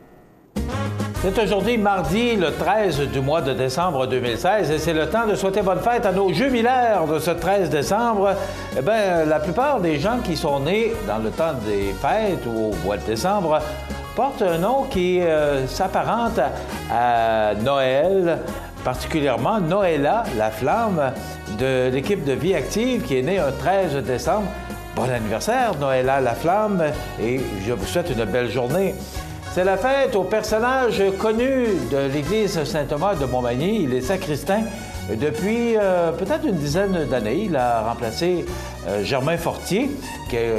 C'est aujourd'hui mardi, le 13 du mois de décembre 2016, et c'est le temps de souhaiter bonne fête à nos jubilaires de ce 13 décembre. Eh bien, la plupart des gens qui sont nés dans le temps des fêtes ou au mois de décembre portent un nom qui s'apparente à Noël, particulièrement Noëlla, la flamme de l'équipe de Vie Active qui est née un 13 décembre. Bon anniversaire, Noëlla, la flamme, et je vous souhaite une belle journée. C'est la fête au personnage connu de l'église Saint-Thomas de Montmagny. Il est sacristain depuis peut-être une dizaine d'années. Il a remplacé Germain Fortier,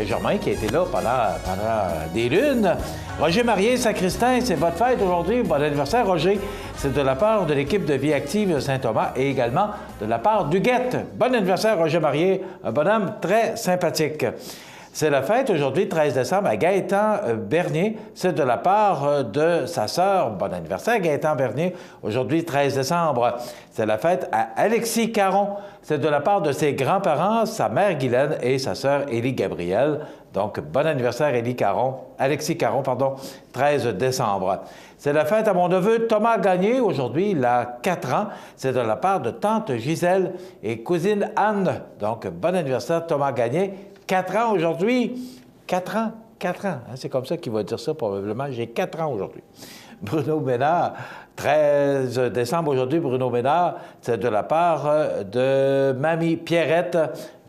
Germain qui a été là pendant des lunes. Roger Marié, sacristain, c'est votre fête aujourd'hui. Bon anniversaire, Roger. C'est de la part de l'équipe de Vie Active de Saint-Thomas et également de la part d'Huguette. Bon anniversaire, Roger Marié, un bonhomme très sympathique. C'est la fête aujourd'hui, 13 décembre, à Gaëtan Bernier. C'est de la part de sa sœur. Bon anniversaire, Gaëtan Bernier. Aujourd'hui, 13 décembre. C'est la fête à Alexis Caron. C'est de la part de ses grands-parents, sa mère Guylaine et sa sœur Élie Gabrielle. Donc, bon anniversaire, Alexis Caron, 13 décembre. C'est la fête à mon neveu Thomas Gagné. Aujourd'hui, il a 4 ans. C'est de la part de tante Gisèle et cousine Anne. Donc, bon anniversaire, Thomas Gagné. 4 ans aujourd'hui. 4 ans. 4 ans. C'est comme ça qu'il va dire ça probablement. J'ai 4 ans aujourd'hui. Bruno Bénard, 13 décembre aujourd'hui, Bruno Bénard, c'est de la part de Mamie Pierrette.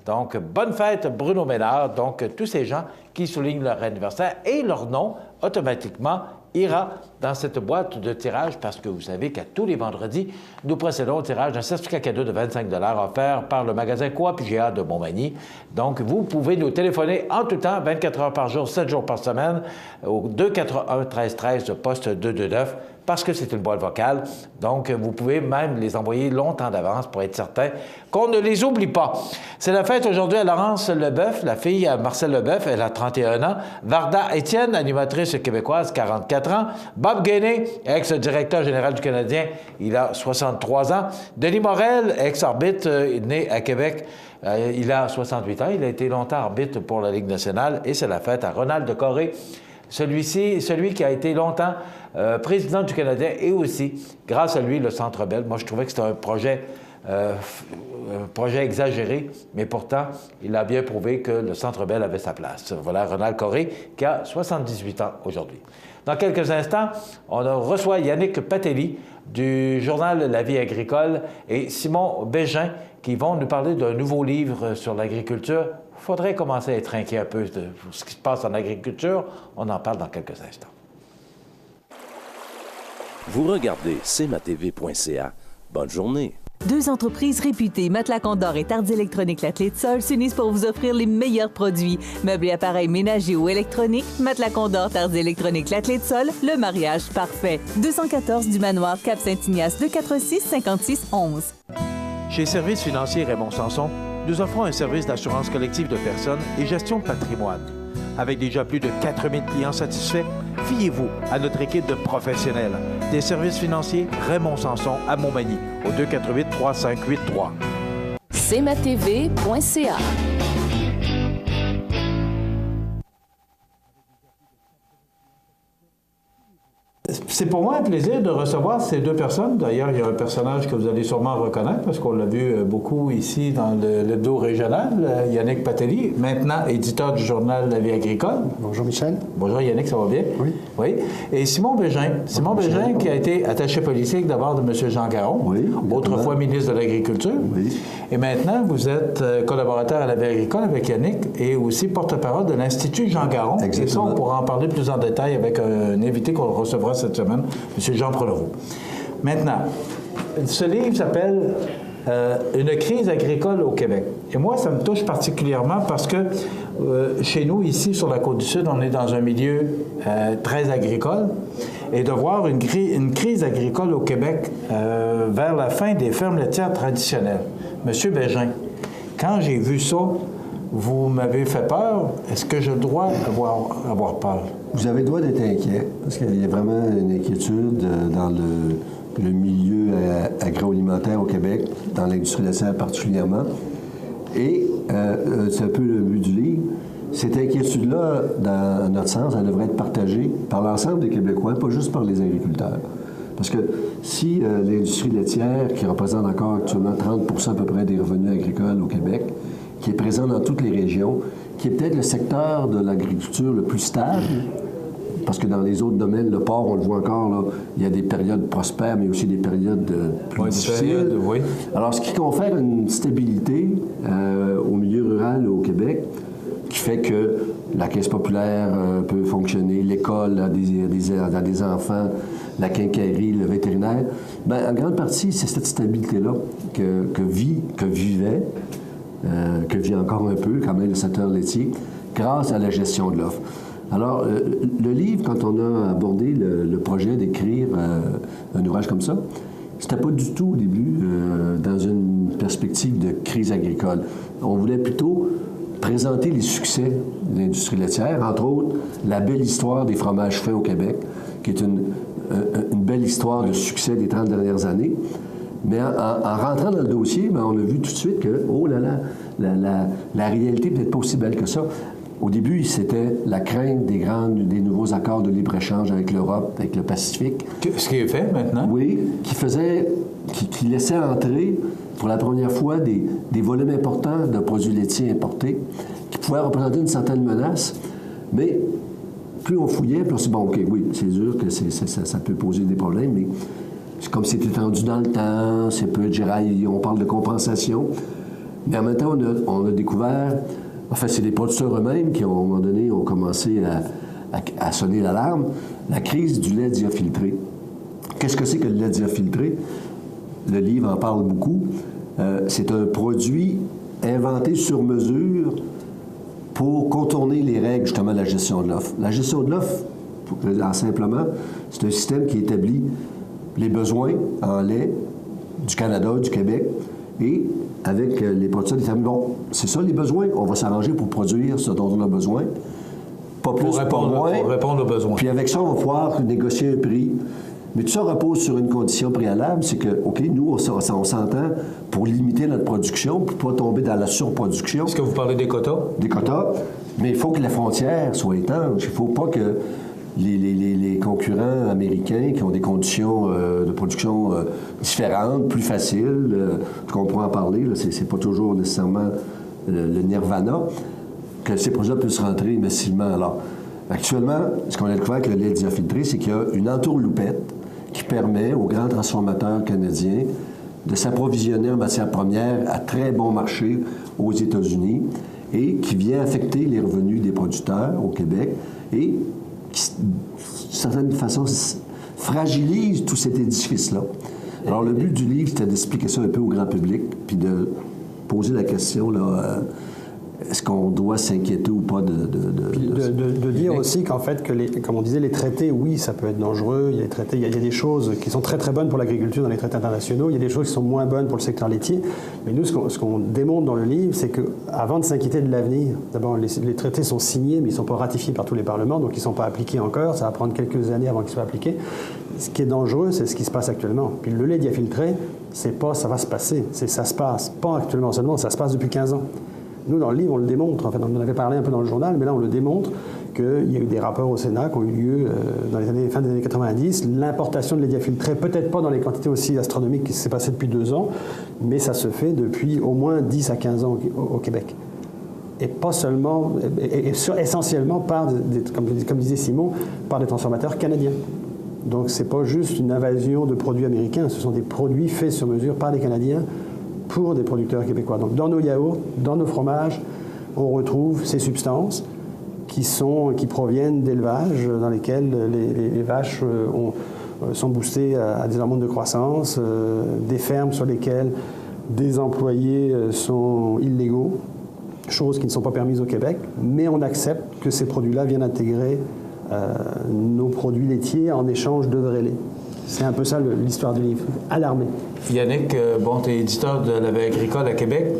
Donc, bonne fête, Bruno Bénard. Donc, tous ces gens qui soulignent leur anniversaire et leur nom, automatiquement, ira dans cette boîte de tirage parce que vous savez qu'à tous les vendredis, nous procédons au tirage d'un certificat cadeau de 25 $ offert par le magasin Coop IGA de Montmagny. Donc, vous pouvez nous téléphoner en tout temps, 24 heures par jour, 7 jours par semaine, au 281-1313 de poste 229, parce que c'est une boîte vocale. Donc, vous pouvez même les envoyer longtemps d'avance pour être certain qu'on ne les oublie pas. C'est la fête aujourd'hui à Laurence Leboeuf, la fille à Marcel Leboeuf, elle a 31 ans. Varda Étienne, animatrice québécoise, 44 ans. Bob Gainé, ex-directeur général du Canadien, il a 63 ans. Denis Morel, ex-arbitre, né à Québec, il a 68 ans. Il a été longtemps arbitre pour la Ligue nationale et c'est la fête à Ronald de Corée. Celui qui a été longtemps président du Canadien et aussi, grâce à lui, le Centre Bell. Moi, je trouvais que c'était un projet exagéré, mais pourtant, il a bien prouvé que le Centre Bell avait sa place. Voilà Ronald Corée, qui a 78 ans aujourd'hui. Dans quelques instants, on reçoit Yannick Patelli du journal La Vie agricole et Simon Bégin qui vont nous parler d'un nouveau livre sur l'agriculture. Il faudrait commencer à être inquiet un peu de ce qui se passe en agriculture. On en parle dans quelques instants. Vous regardez cmatv.ca. Bonne journée. 2 entreprises réputées, Matelas Condor et Tardy Électronique La Clé de Sol, s'unissent pour vous offrir les meilleurs produits. Meubles et appareils ménagers ou électroniques, Matelas Condor, Tardy Électronique La Clé de Sol, le mariage parfait. 214 du Manoir, Cap Saint-Ignace, 246 56 11. Chez Services financiers Raymond Sanson, nous offrons un service d'assurance collective de personnes et gestion de patrimoine. Avec déjà plus de 4000 clients satisfaits, fiez-vous à notre équipe de professionnels. Des services financiers Raymond Sanson à Montmagny, au 248-3583. cmatv.ca. C'est pour moi un plaisir de recevoir ces deux personnes. D'ailleurs, il y a un personnage que vous allez sûrement reconnaître parce qu'on l'a vu beaucoup ici dans le dos régional, Yannick Patelli, maintenant éditeur du journal La Vie agricole. Bonjour Michel. Bonjour Yannick, ça va bien? Oui. Oui. Et Simon Bégin. Simon Bégin qui a été attaché politique d'abord de M. Jean Garon, autrefois ministre de l'Agriculture. Oui. Et maintenant, vous êtes collaborateur à La Vie agricole avec Yannick et aussi porte-parole de l'Institut Jean Garon. Exactement. Et ça, on pourra en parler plus en détail avec un invité qu'on recevra cette semaine, M. Jean Pronovost. Maintenant, ce livre s'appelle Une crise agricole au Québec. Et moi, ça me touche particulièrement parce que chez nous, ici, sur la Côte-du-Sud, on est dans un milieu très agricole. Et de voir une crise agricole au Québec vers la fin des fermes laitières traditionnelles. Monsieur Bégin, quand j'ai vu ça, vous m'avez fait peur. Est-ce que je dois avoir peur? Vous avez le droit d'être inquiet, parce qu'il y a vraiment une inquiétude dans le milieu agroalimentaire au Québec, dans l'industrie laitière particulièrement. Et c'est un peu le but du livre. Cette inquiétude-là, dans notre sens, elle devrait être partagée par l'ensemble des Québécois, pas juste par les agriculteurs. Parce que si l'industrie laitière, qui représente encore actuellement 30 à peu près des revenus agricoles au Québec, qui est présent dans toutes les régions, qui est peut-être le secteur de l'agriculture le plus stable, parce que dans les autres domaines, le porc, on le voit encore, là, il y a des périodes prospères, mais aussi des périodes plus difficiles. Alors, ce qui confère une stabilité au milieu rural au Québec, qui fait que la caisse populaire peut fonctionner, l'école a des enfants, la quincaillerie, le vétérinaire, bien, en grande partie, c'est cette stabilité-là que vit encore un peu, quand même, le secteur laitier, grâce à la gestion de l'offre. Alors, le livre, quand on a abordé le projet d'écrire un ouvrage comme ça, c'était pas du tout au début dans une perspective de crise agricole. On voulait plutôt présenter les succès de l'industrie laitière, entre autres la belle histoire des fromages faits au Québec, qui est une belle histoire de succès des 30 dernières années. Mais en rentrant dans le dossier, bien, on a vu tout de suite que, oh là là, la réalité n'est peut-être pas aussi belle que ça. Au début, c'était la crainte des nouveaux accords de libre-échange avec l'Europe, avec le Pacifique. Ce qui est fait maintenant? Oui, qui laissait entrer pour la première fois des volumes importants de produits laitiers importés qui pouvaient représenter une certaine menace. Mais plus on fouillait, plus on s'est dit, bon, OK, oui, c'est sûr que ça peut poser des problèmes, mais c'est comme c'est étendu dans le temps, c'est peu général, on parle de compensation. Mais en même temps, on a découvert, enfin, c'est les producteurs eux-mêmes qui, à un moment donné, ont commencé à sonner l'alarme, la crise du lait diafiltré. Qu'est-ce que c'est que le lait diafiltré? Le livre en parle beaucoup. C'est un produit inventé sur mesure pour contourner les règles, justement, de la gestion de l'offre. La gestion de l'offre, simplement, c'est un système qui établit les besoins en lait du Canada, du Québec, et avec les producteurs déterminent, bon, c'est ça les besoins, on va s'arranger pour produire ce dont on a besoin, pas plus, pas moins. Pour répondre aux besoins. Puis avec ça, on va pouvoir négocier un prix. Mais tout ça repose sur une condition préalable, c'est que, OK, nous, on s'entend pour limiter notre production, pour ne pas tomber dans la surproduction. Est-ce que vous parlez des quotas? Des quotas, mais il faut que la frontière soit étanche. Il ne faut pas que les concurrents américains qui ont des conditions de production différentes, plus faciles, qu'on pourra en parler, c'est pas toujours nécessairement le nirvana, que ces produits puissent rentrer massivement. Alors, actuellement, ce qu'on a découvert avec le lait diafiltré, c'est qu'il y a une entourloupette qui permet aux grands transformateurs canadiens de s'approvisionner en matières premières à très bon marché aux États-Unis et qui vient affecter les revenus des producteurs au Québec et qui, d'une certaine façon, fragilise tout cet édifice-là. Alors, le but du livre, c'était d'expliquer ça un peu au grand public, puis de poser la question, là, est-ce qu'on doit s'inquiéter ou pas de dire aussi qu'en fait, comme on disait, les traités, oui, ça peut être dangereux. Il y a des traités, il y a des choses qui sont très très bonnes pour l'agriculture dans les traités internationaux. Il y a des choses qui sont moins bonnes pour le secteur laitier. Mais nous, ce qu'on démontre dans le livre, c'est qu'avant de s'inquiéter de l'avenir, d'abord, les traités sont signés, mais ils ne sont pas ratifiés par tous les parlements, donc ils ne sont pas appliqués encore. Ça va prendre quelques années avant qu'ils soient appliqués. Ce qui est dangereux, c'est ce qui se passe actuellement. Puis le lait diafiltré, c'est pas ça va se passer, ça se passe. Pas actuellement seulement, ça se passe depuis 15 ans. Nous, dans le livre, on le démontre. En fait, on en avait parlé un peu dans le journal, mais là, on le démontre qu'il y a eu des rapports au Sénat qui ont eu lieu dans les fin des années 90. L'importation de lait diafiltré, peut-être pas dans les quantités aussi astronomiques qui s'est passé depuis 2 ans, mais ça se fait depuis au moins 10 à 15 ans au Québec. Et pas seulement, essentiellement par, comme disait Simon, par des transformateurs canadiens. Donc, c'est pas juste une invasion de produits américains, ce sont des produits faits sur mesure par des Canadiens pour des producteurs québécois. Donc, dans nos yaourts, dans nos fromages, on retrouve ces substances qui proviennent d'élevages dans lesquels les vaches sont boostées à des hormones de croissance, des fermes sur lesquelles des employés sont illégaux, choses qui ne sont pas permises au Québec, mais on accepte que ces produits-là viennent intégrer nos produits laitiers en échange de vrai lait. C'est un peu ça l'histoire du livre, alarmé. Yannick, tu es éditeur de la Veille agricole à Québec.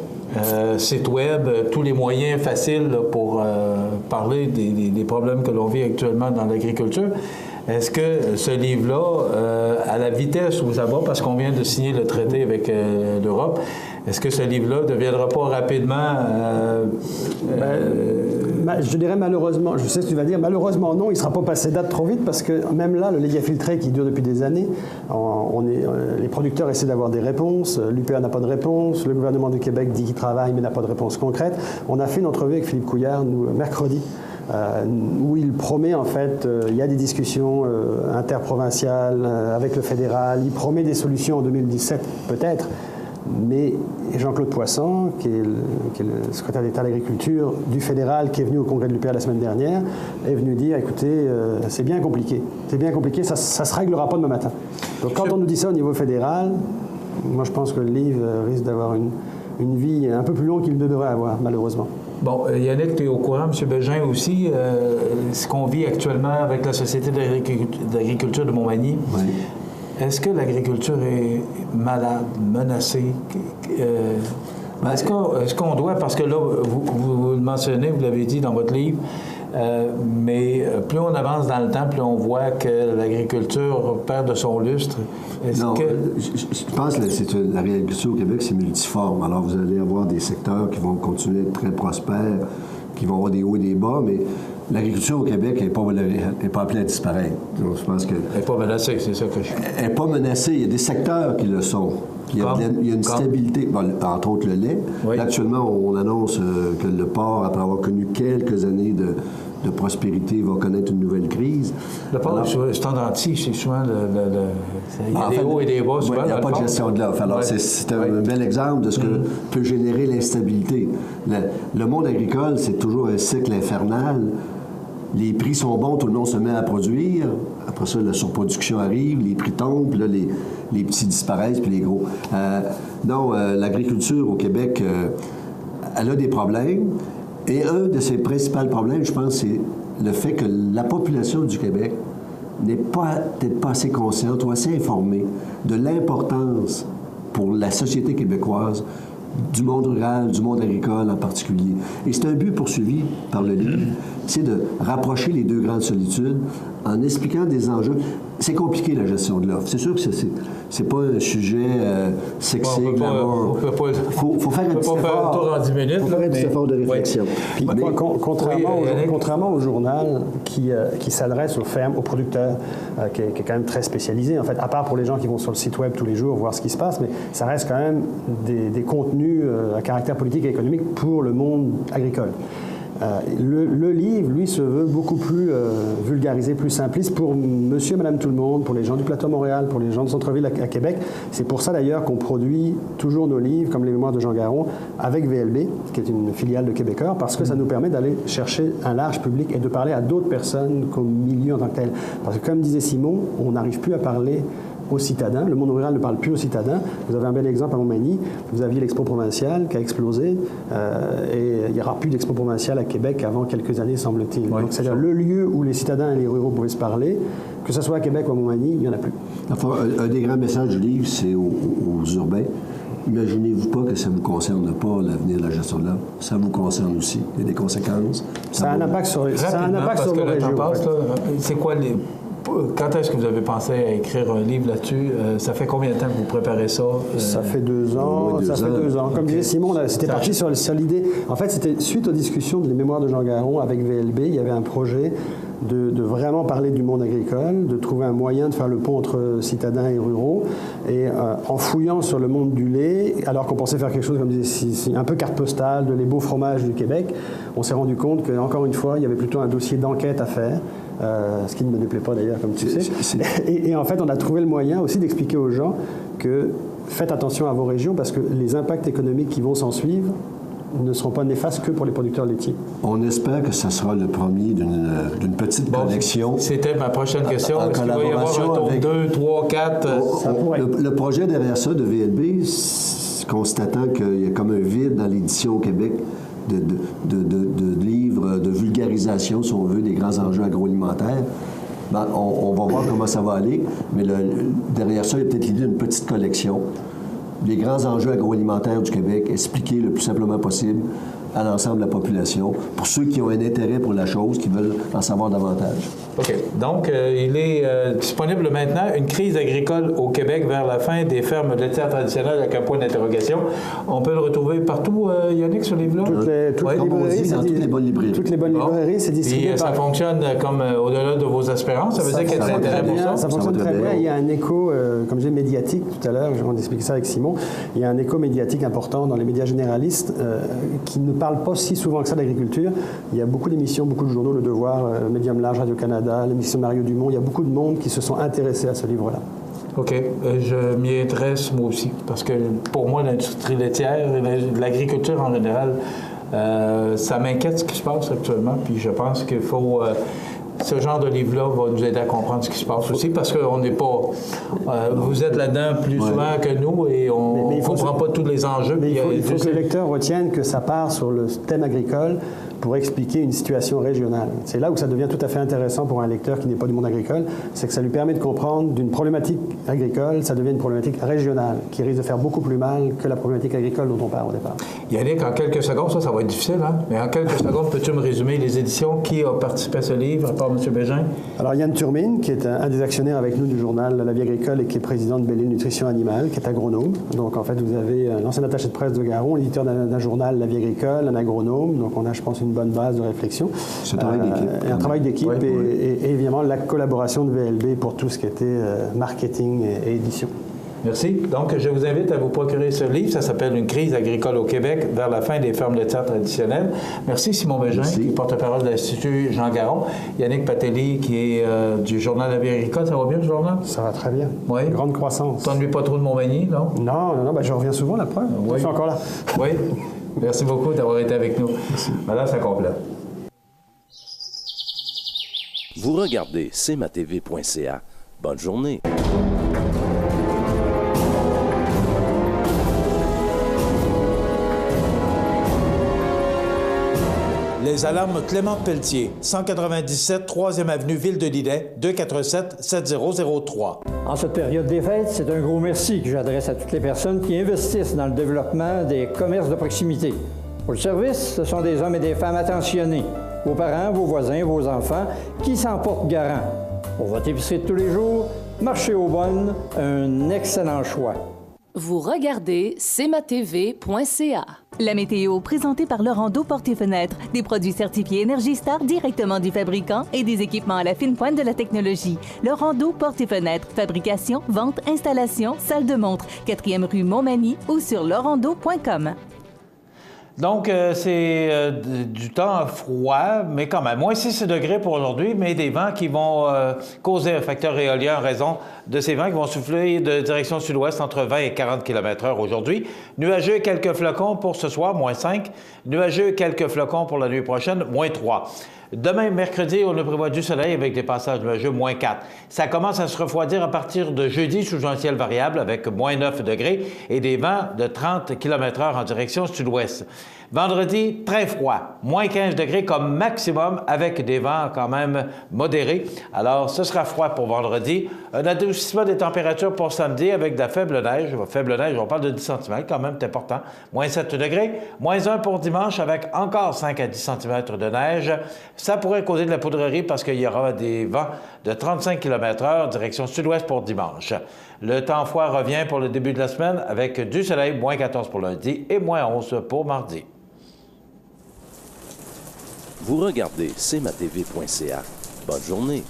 Site web, tous les moyens faciles là, pour parler des problèmes que l'on vit actuellement dans l'agriculture. Est-ce que ce livre-là, à la vitesse où ça va, parce qu'on vient de signer le traité avec l'Europe, est-ce que ce livre-là ne deviendra pas rapidement... je dirais malheureusement, je sais ce que tu vas dire, malheureusement non, il ne sera pas passé date trop vite parce que même là, le lait diafiltré qui dure depuis des années, les producteurs essaient d'avoir des réponses, l'UPA n'a pas de réponse, le gouvernement du Québec dit qu'il travaille mais n'a pas de réponse concrète. On a fait une entrevue avec Philippe Couillard, mercredi, où il promet en fait, il y a des discussions interprovinciales avec le fédéral, il promet des solutions en 2017 peut-être, mais Jean-Claude Poisson, qui est le secrétaire d'État à l'agriculture du fédéral, qui est venu au congrès de l'UPA la semaine dernière, est venu dire, écoutez, c'est bien compliqué, ça ne se réglera pas demain matin. Donc quand on nous dit ça au niveau fédéral, moi je pense que le livre risque d'avoir une vie un peu plus longue qu'il ne devrait avoir, malheureusement. Bon, Yannick, tu es au courant, M. Bégin aussi, ce qu'on vit actuellement avec la Société d'agriculture de Montmagny. Oui. Est-ce que l'agriculture est malade, menacée? Est-ce qu'on doit, parce que là, vous le mentionnez, vous l'avez dit dans votre livre, mais plus on avance dans le temps, plus on voit que l'agriculture perd de son lustre. Je pense que l'agriculture au Québec, c'est multiforme. Alors, vous allez avoir des secteurs qui vont continuer à être très prospères, qui vont avoir des hauts et des bas, mais l'agriculture au Québec n'est pas appelée à disparaître. Donc, je pense que... Elle n'est pas menacée, c'est ça que je... Elle n'est pas menacée. Il y a des secteurs qui le sont. Il y a une stabilité, entre autres le lait. Oui. Là, actuellement, on annonce que le porc, après avoir connu quelques années de prospérité, va connaître une nouvelle crise. Le porc, c'est en entier, c'est souvent il y a des hauts et des bas. Il n'y a pas de gestion de l'offre. Alors, c'est un bel exemple de ce que peut générer l'instabilité. Le monde agricole, c'est toujours un cycle infernal. Les prix sont bons, tout le monde se met à produire. Après ça, la surproduction arrive, les prix tombent, puis là, les petits disparaissent, puis les gros. L'agriculture au Québec, elle a des problèmes. Et un de ses principaux problèmes, je pense, c'est le fait que la population du Québec n'est peut-être pas assez consciente ou assez informée de l'importance pour la société québécoise du monde rural, du monde agricole en particulier. Et c'est un but poursuivi par le livre, c'est de rapprocher les deux grandes solitudes en expliquant des enjeux. C'est compliqué, la gestion de l'offre. C'est sûr que c'est pas un sujet sexy, glamour. Faut faire un petit effort. En 10 minutes. Faut faire un petit effort de réflexion. Puis, contrairement au journal qui s'adresse aux fermes, aux producteurs, qui est quand même très spécialisé, en fait, à part pour les gens qui vont sur le site web tous les jours voir ce qui se passe, mais ça reste quand même des contenus à caractère politique et économique pour le monde agricole. Le livre, lui, se veut beaucoup plus vulgarisé, plus simpliste pour monsieur et madame tout le monde, pour les gens du plateau Montréal, pour les gens de centre-ville à Québec. C'est pour ça, d'ailleurs, qu'on produit toujours nos livres, comme les mémoires de Jean Garon, avec VLB, qui est une filiale de Québécois, parce que ça nous permet d'aller chercher un large public et de parler à d'autres personnes qu'au milieu en tant que tel. Parce que, comme disait Simon, on n'arrive plus à parler aux citadins. Le monde rural ne parle plus aux citadins. Vous avez un bel exemple à Montmagny. Vous aviez l'Expo provinciale qui a explosé et il n'y aura plus d'Expo provinciale à Québec avant quelques années, semble-t-il. Donc, c'est-à-dire le lieu où les citadins et les ruraux pouvaient se parler, que ce soit à Québec ou à Montmagny, il n'y en a plus. Enfin, un des grands messages du livre, c'est aux urbains. Imaginez-vous pas que ça ne vous concerne pas, l'avenir de la gestion de l'eau. Ça vous concerne aussi. Il y a des conséquences. Ça a un impact sur les régions. C'est quoi les... Quand est-ce que vous avez pensé à écrire un livre là-dessus? Ça fait combien de temps que vous préparez ça? Ça fait 2 ans. Ça fait 2 ans. Comme disait Simon, c'était parti sur l'idée. En fait, c'était suite aux discussions des mémoires de Jean Garon avec VLB. Il y avait un projet de vraiment parler du monde agricole, de trouver un moyen de faire le pont entre citadins et ruraux. Et en fouillant sur le monde du lait, alors qu'on pensait faire quelque chose, comme disait, un peu carte postale de les beaux fromages du Québec, on s'est rendu compte qu'encore une fois, il y avait plutôt un dossier d'enquête à faire. Ce qui ne me déplaît pas d'ailleurs, comme tu sais. Et en fait, on a trouvé le moyen aussi d'expliquer aux gens que faites attention à vos régions parce que les impacts économiques qui vont s'en suivre ne seront pas néfastes que pour les producteurs laitiers. On espère que ça sera le premier d'une petite collection. C'était ma prochaine question. Est-ce qu'il va y avoir un tour 2, 3, 4? Le projet derrière ça de VLB, constatant qu'il y a comme un vide dans l'édition au Québec, de livres de vulgarisation, si on veut, des grands enjeux agroalimentaires. Ben, on va voir comment ça va aller, mais derrière ça, il y a peut-être l'idée d'une petite collection. Les grands enjeux agroalimentaires du Québec, expliqués le plus simplement possible à l'ensemble de la population, pour ceux qui ont un intérêt pour la chose, qui veulent en savoir davantage. OK. Donc, il est disponible maintenant, Une crise agricole au Québec vers la fin des fermes laitières traditionnelles, avec un point d'interrogation. On peut le retrouver partout, Yannick, ce livre-là? Toutes les librairies, dans toutes les bonnes librairies. Toutes les bonnes librairies, c'est distribué. Puis ça fonctionne comme au-delà de vos espérances? Ça veut dire qu'il y a de l'intérêt pour ça? Ça fonctionne très bien. Il y a un écho, comme je disais, médiatique tout à l'heure, on expliqué ça avec Simon, il y a un écho médiatique important dans les médias généralistes qui ne parlent pas si souvent que ça d'agriculture. Il y a beaucoup d'émissions, beaucoup de journaux, Le Devoir, Médium Large, Radio-Canada, l'émission Mario Dumont. Il y a beaucoup de monde qui se sont intéressés à ce livre-là. OK. Je m'y intéresse moi aussi, parce que pour moi, l'industrie laitière et l'agriculture en général, ça m'inquiète ce qui se passe actuellement, puis je pense qu'il faut... ce genre de livre-là va nous aider à comprendre ce qui se passe aussi, parce qu'on n'est pas... vous êtes là-dedans plus souvent que nous et on ne comprend pas tous les enjeux. Mais il faut que le lecteur retienne que ça part sur le thème agricole pour expliquer une situation régionale. C'est là où ça devient tout à fait intéressant pour un lecteur qui n'est pas du monde agricole, c'est que ça lui permet de comprendre d'une problématique agricole, ça devient une problématique régionale, qui risque de faire beaucoup plus mal que la problématique agricole dont on parle au départ. Yannick, en quelques secondes, ça va être difficile, hein? Mais en quelques secondes, peux-tu me résumer les éditions? Qui a participé à ce livre, à part M. Bégin? Alors, Yann Turmine, qui est un des actionnaires avec nous du journal La Vie agricole et qui est président de Belle-Île Nutrition Animale, qui est agronome. Donc, en fait, vous avez l'ancien attaché de presse de Garon, l'éditeur d'un journal La Vie agricole, un agronome. Donc, on a, je pense, une bonne base de réflexion. C'est un travail d'équipe. Un travail d'équipe et évidemment la collaboration de VLB pour tout ce qui était marketing et édition. Merci. Donc, je vous invite à vous procurer ce livre. Ça s'appelle « Une crise agricole au Québec vers la fin des fermes laitières traditionnelles ». Merci, Simon Bégin, qui est porte-parole de l'Institut Jean Garon. Yannick Patelli, qui est du journal La Vie agricole. Ça va bien, le journal? Ça va très bien. Oui. Grande croissance. T'ennuies pas trop de Montmagny, non? Non, ben, je reviens souvent, la preuve. Oui. Je suis encore là. Oui. Merci beaucoup d'avoir été avec nous. Madame, ça complète. Vous regardez cmatv.ca. Bonne journée. Les alarmes Clément Pelletier, 197 3e avenue Ville-de-Lillet, 247-7003. En cette période des fêtes, c'est un gros merci que j'adresse à toutes les personnes qui investissent dans le développement des commerces de proximité. Pour le service, ce sont des hommes et des femmes attentionnés. Vos parents, vos voisins, vos enfants, qui s'en portent garant. Pour votre épicerie de tous les jours, Marché aux Bonnes, un excellent choix. Vous regardez cmatv.ca. La météo présentée par Laurando Portes et Fenêtres, des produits certifiés Énergie Star directement du fabricant et des équipements à la fine pointe de la technologie. Laurando Portes et Fenêtres, fabrication, vente, installation, salle de montre, 4e rue Montmagny ou sur laurando.com. Donc, c'est du temps froid, mais quand même, moins 6 degrés pour aujourd'hui, mais des vents qui vont causer un facteur éolien en raison de ces vents qui vont souffler de direction sud-ouest entre 20 et 40 km/h aujourd'hui. Nuageux et quelques flocons pour ce soir, moins 5. Nuageux et quelques flocons pour la nuit prochaine, moins 3. Demain, mercredi, on nous prévoit du soleil avec des passages nuageux, moins 4. Ça commence à se refroidir à partir de jeudi sous un ciel variable avec moins 9 degrés et des vents de 30 km/h en direction sud-ouest. Vendredi, très froid, moins 15 degrés comme maximum avec des vents quand même modérés. Alors, ce sera froid pour vendredi. Un adoucissement des températures pour samedi avec de la faible neige. Faible neige, on parle de 10 cm quand même, c'est important. Moins 7 degrés, moins 1 pour dimanche avec encore 5 à 10 cm de neige. Ça pourrait causer de la poudrerie parce qu'il y aura des vents de 35 km/h direction sud-ouest pour dimanche. Le temps froid revient pour le début de la semaine avec du soleil, moins 14 pour lundi et moins 11 pour mardi. Vous regardez cmatv.ca. Bonne journée.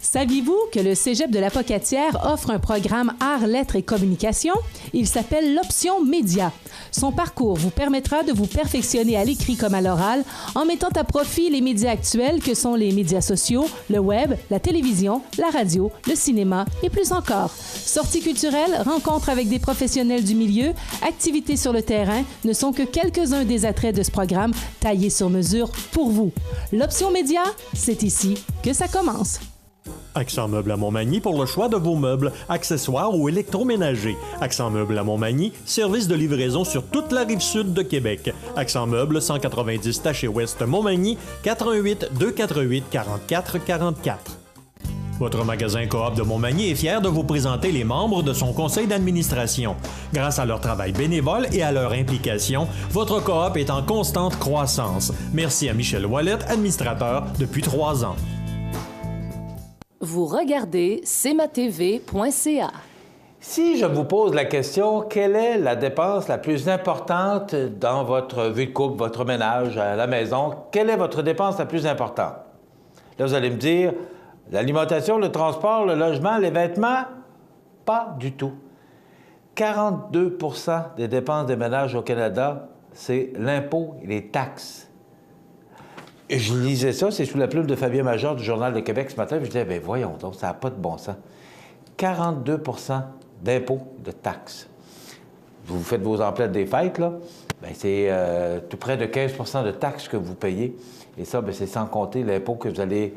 Saviez-vous que le Cégep de la Pocatière offre un programme Arts, Lettres et Communication? Il s'appelle l'Option Média. Son parcours vous permettra de vous perfectionner à l'écrit comme à l'oral en mettant à profit les médias actuels que sont les médias sociaux, le web, la télévision, la radio, le cinéma et plus encore. Sorties culturelles, rencontres avec des professionnels du milieu, activités sur le terrain ne sont que quelques-uns des attraits de ce programme taillé sur mesure pour vous. L'Option Média, c'est ici que ça commence. Accent Meubles à Montmagny pour le choix de vos meubles, accessoires ou électroménagers. Accent Meubles à Montmagny, service de livraison sur toute la rive sud de Québec. Accent Meubles, 190 Taché-Ouest Montmagny, 88 248 44 44. Votre magasin Coop de Montmagny est fier de vous présenter les membres de son conseil d'administration. Grâce à leur travail bénévole et à leur implication, votre coop est en constante croissance. Merci à Michel Ouellet, administrateur depuis 3 ans. Vous regardez cmatv.ca. Si je vous pose la question, quelle est la dépense la plus importante dans votre vie de couple, votre ménage à la maison? Quelle est votre dépense la plus importante? Là, vous allez me dire, l'alimentation, le transport, le logement, les vêtements? Pas du tout. 42 % des dépenses des ménages au Canada, c'est l'impôt et les taxes. Et je lisais ça, c'est sous la plume de Fabien Major du Journal de Québec ce matin. Je disais, bien voyons donc, ça n'a pas de bon sens. 42 % d'impôts, de taxes. Vous faites vos emplettes des fêtes, là, bien c'est tout près de 15 % de taxes que vous payez. Et ça, bien, c'est sans compter l'impôt que vous allez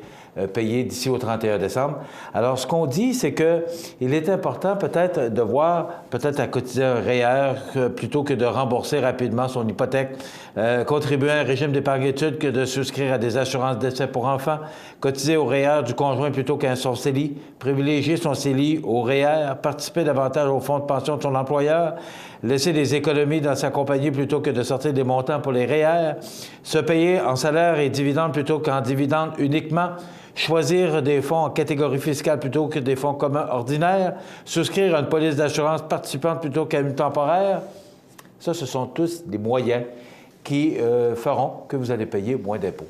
payer d'ici au 31 décembre. Alors, ce qu'on dit, c'est qu'il est important peut-être de voir, peut-être à cotiser un REER plutôt que de rembourser rapidement son hypothèque, contribuer à un régime d'épargne études que de souscrire à des assurances d'essai pour enfants, cotiser au REER du conjoint plutôt qu'à son CELI, privilégier son CELI au REER, participer davantage au fonds de pension de son employeur, laisser des économies dans sa compagnie plutôt que de sortir des montants pour les REER, se payer en salaire et dividendes plutôt qu'en dividendes uniquement, choisir des fonds en catégorie fiscale plutôt que des fonds communs ordinaires, souscrire à une police d'assurance participante plutôt qu'à une temporaire. Ça, ce sont tous des moyens qui feront que vous allez payer moins d'impôts.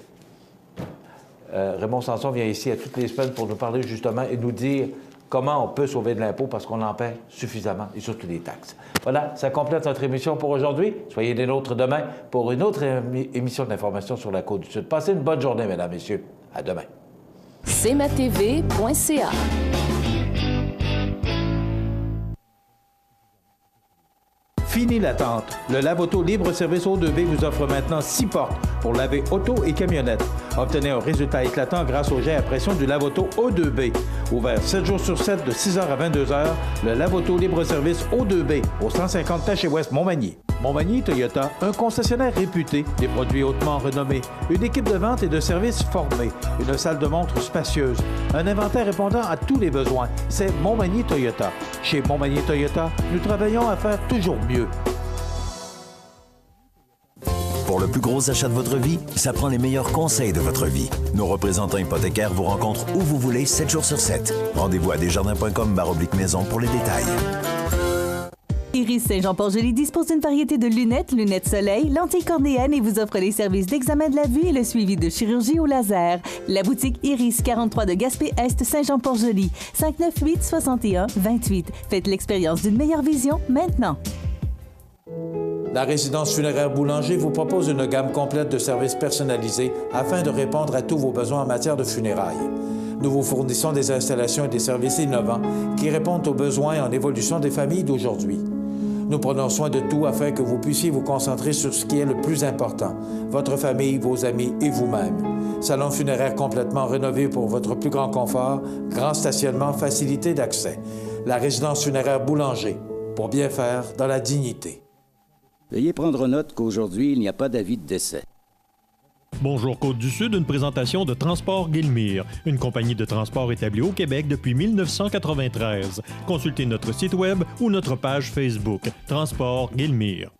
Raymond Sanson vient ici à toutes les semaines pour nous parler justement et nous dire comment on peut sauver de l'impôt parce qu'on en paie suffisamment et surtout des taxes. Voilà, ça complète notre émission pour aujourd'hui. Soyez des nôtres demain pour une autre émission d'information sur la Côte-du-Sud. Passez une bonne journée, mesdames, messieurs. À demain. cmatv.ca. Fini l'attente. Le lave-auto libre-service O2B vous offre maintenant 6 portes pour laver auto et camionnette. Obtenez un résultat éclatant grâce au jet à pression du lave-auto O2B. Ouvert 7 jours sur 7 de 6h à 22h, le lave-auto libre-service O2B au 150 Taché-Ouest Montmagny. Montmagny Toyota, un concessionnaire réputé, des produits hautement renommés, une équipe de vente et de services formée, une salle de montre spacieuse, un inventaire répondant à tous les besoins. C'est Montmagny Toyota. Chez Montmagny Toyota, nous travaillons à faire toujours mieux. Pour le plus gros achat de votre vie, ça prend les meilleurs conseils de votre vie. Nos représentants hypothécaires vous rencontrent où vous voulez, 7 jours sur 7. Rendez-vous à desjardins.com/maison pour les détails. Iris Saint-Jean-Port-Joli dispose d'une variété de lunettes, lunettes soleil, lentilles cornéennes et vous offre les services d'examen de la vue et le suivi de chirurgie au laser. La boutique Iris, 43 de Gaspé-Est, Saint-Jean-Port-Joli, 598 61 28. Faites l'expérience d'une meilleure vision maintenant. La résidence funéraire Boulanger vous propose une gamme complète de services personnalisés afin de répondre à tous vos besoins en matière de funérailles. Nous vous fournissons des installations et des services innovants qui répondent aux besoins en évolution des familles d'aujourd'hui. Nous prenons soin de tout afin que vous puissiez vous concentrer sur ce qui est le plus important, votre famille, vos amis et vous-même. Salon funéraire complètement rénové pour votre plus grand confort, grand stationnement, facilité d'accès. La résidence funéraire Boulanger, pour bien faire dans la dignité. Veuillez prendre note qu'aujourd'hui, il n'y a pas d'avis de décès. Bonjour Côte-du-Sud, une présentation de Transport Guillemire, une compagnie de transport établie au Québec depuis 1993. Consultez notre site web ou notre page Facebook, Transport Guillemire.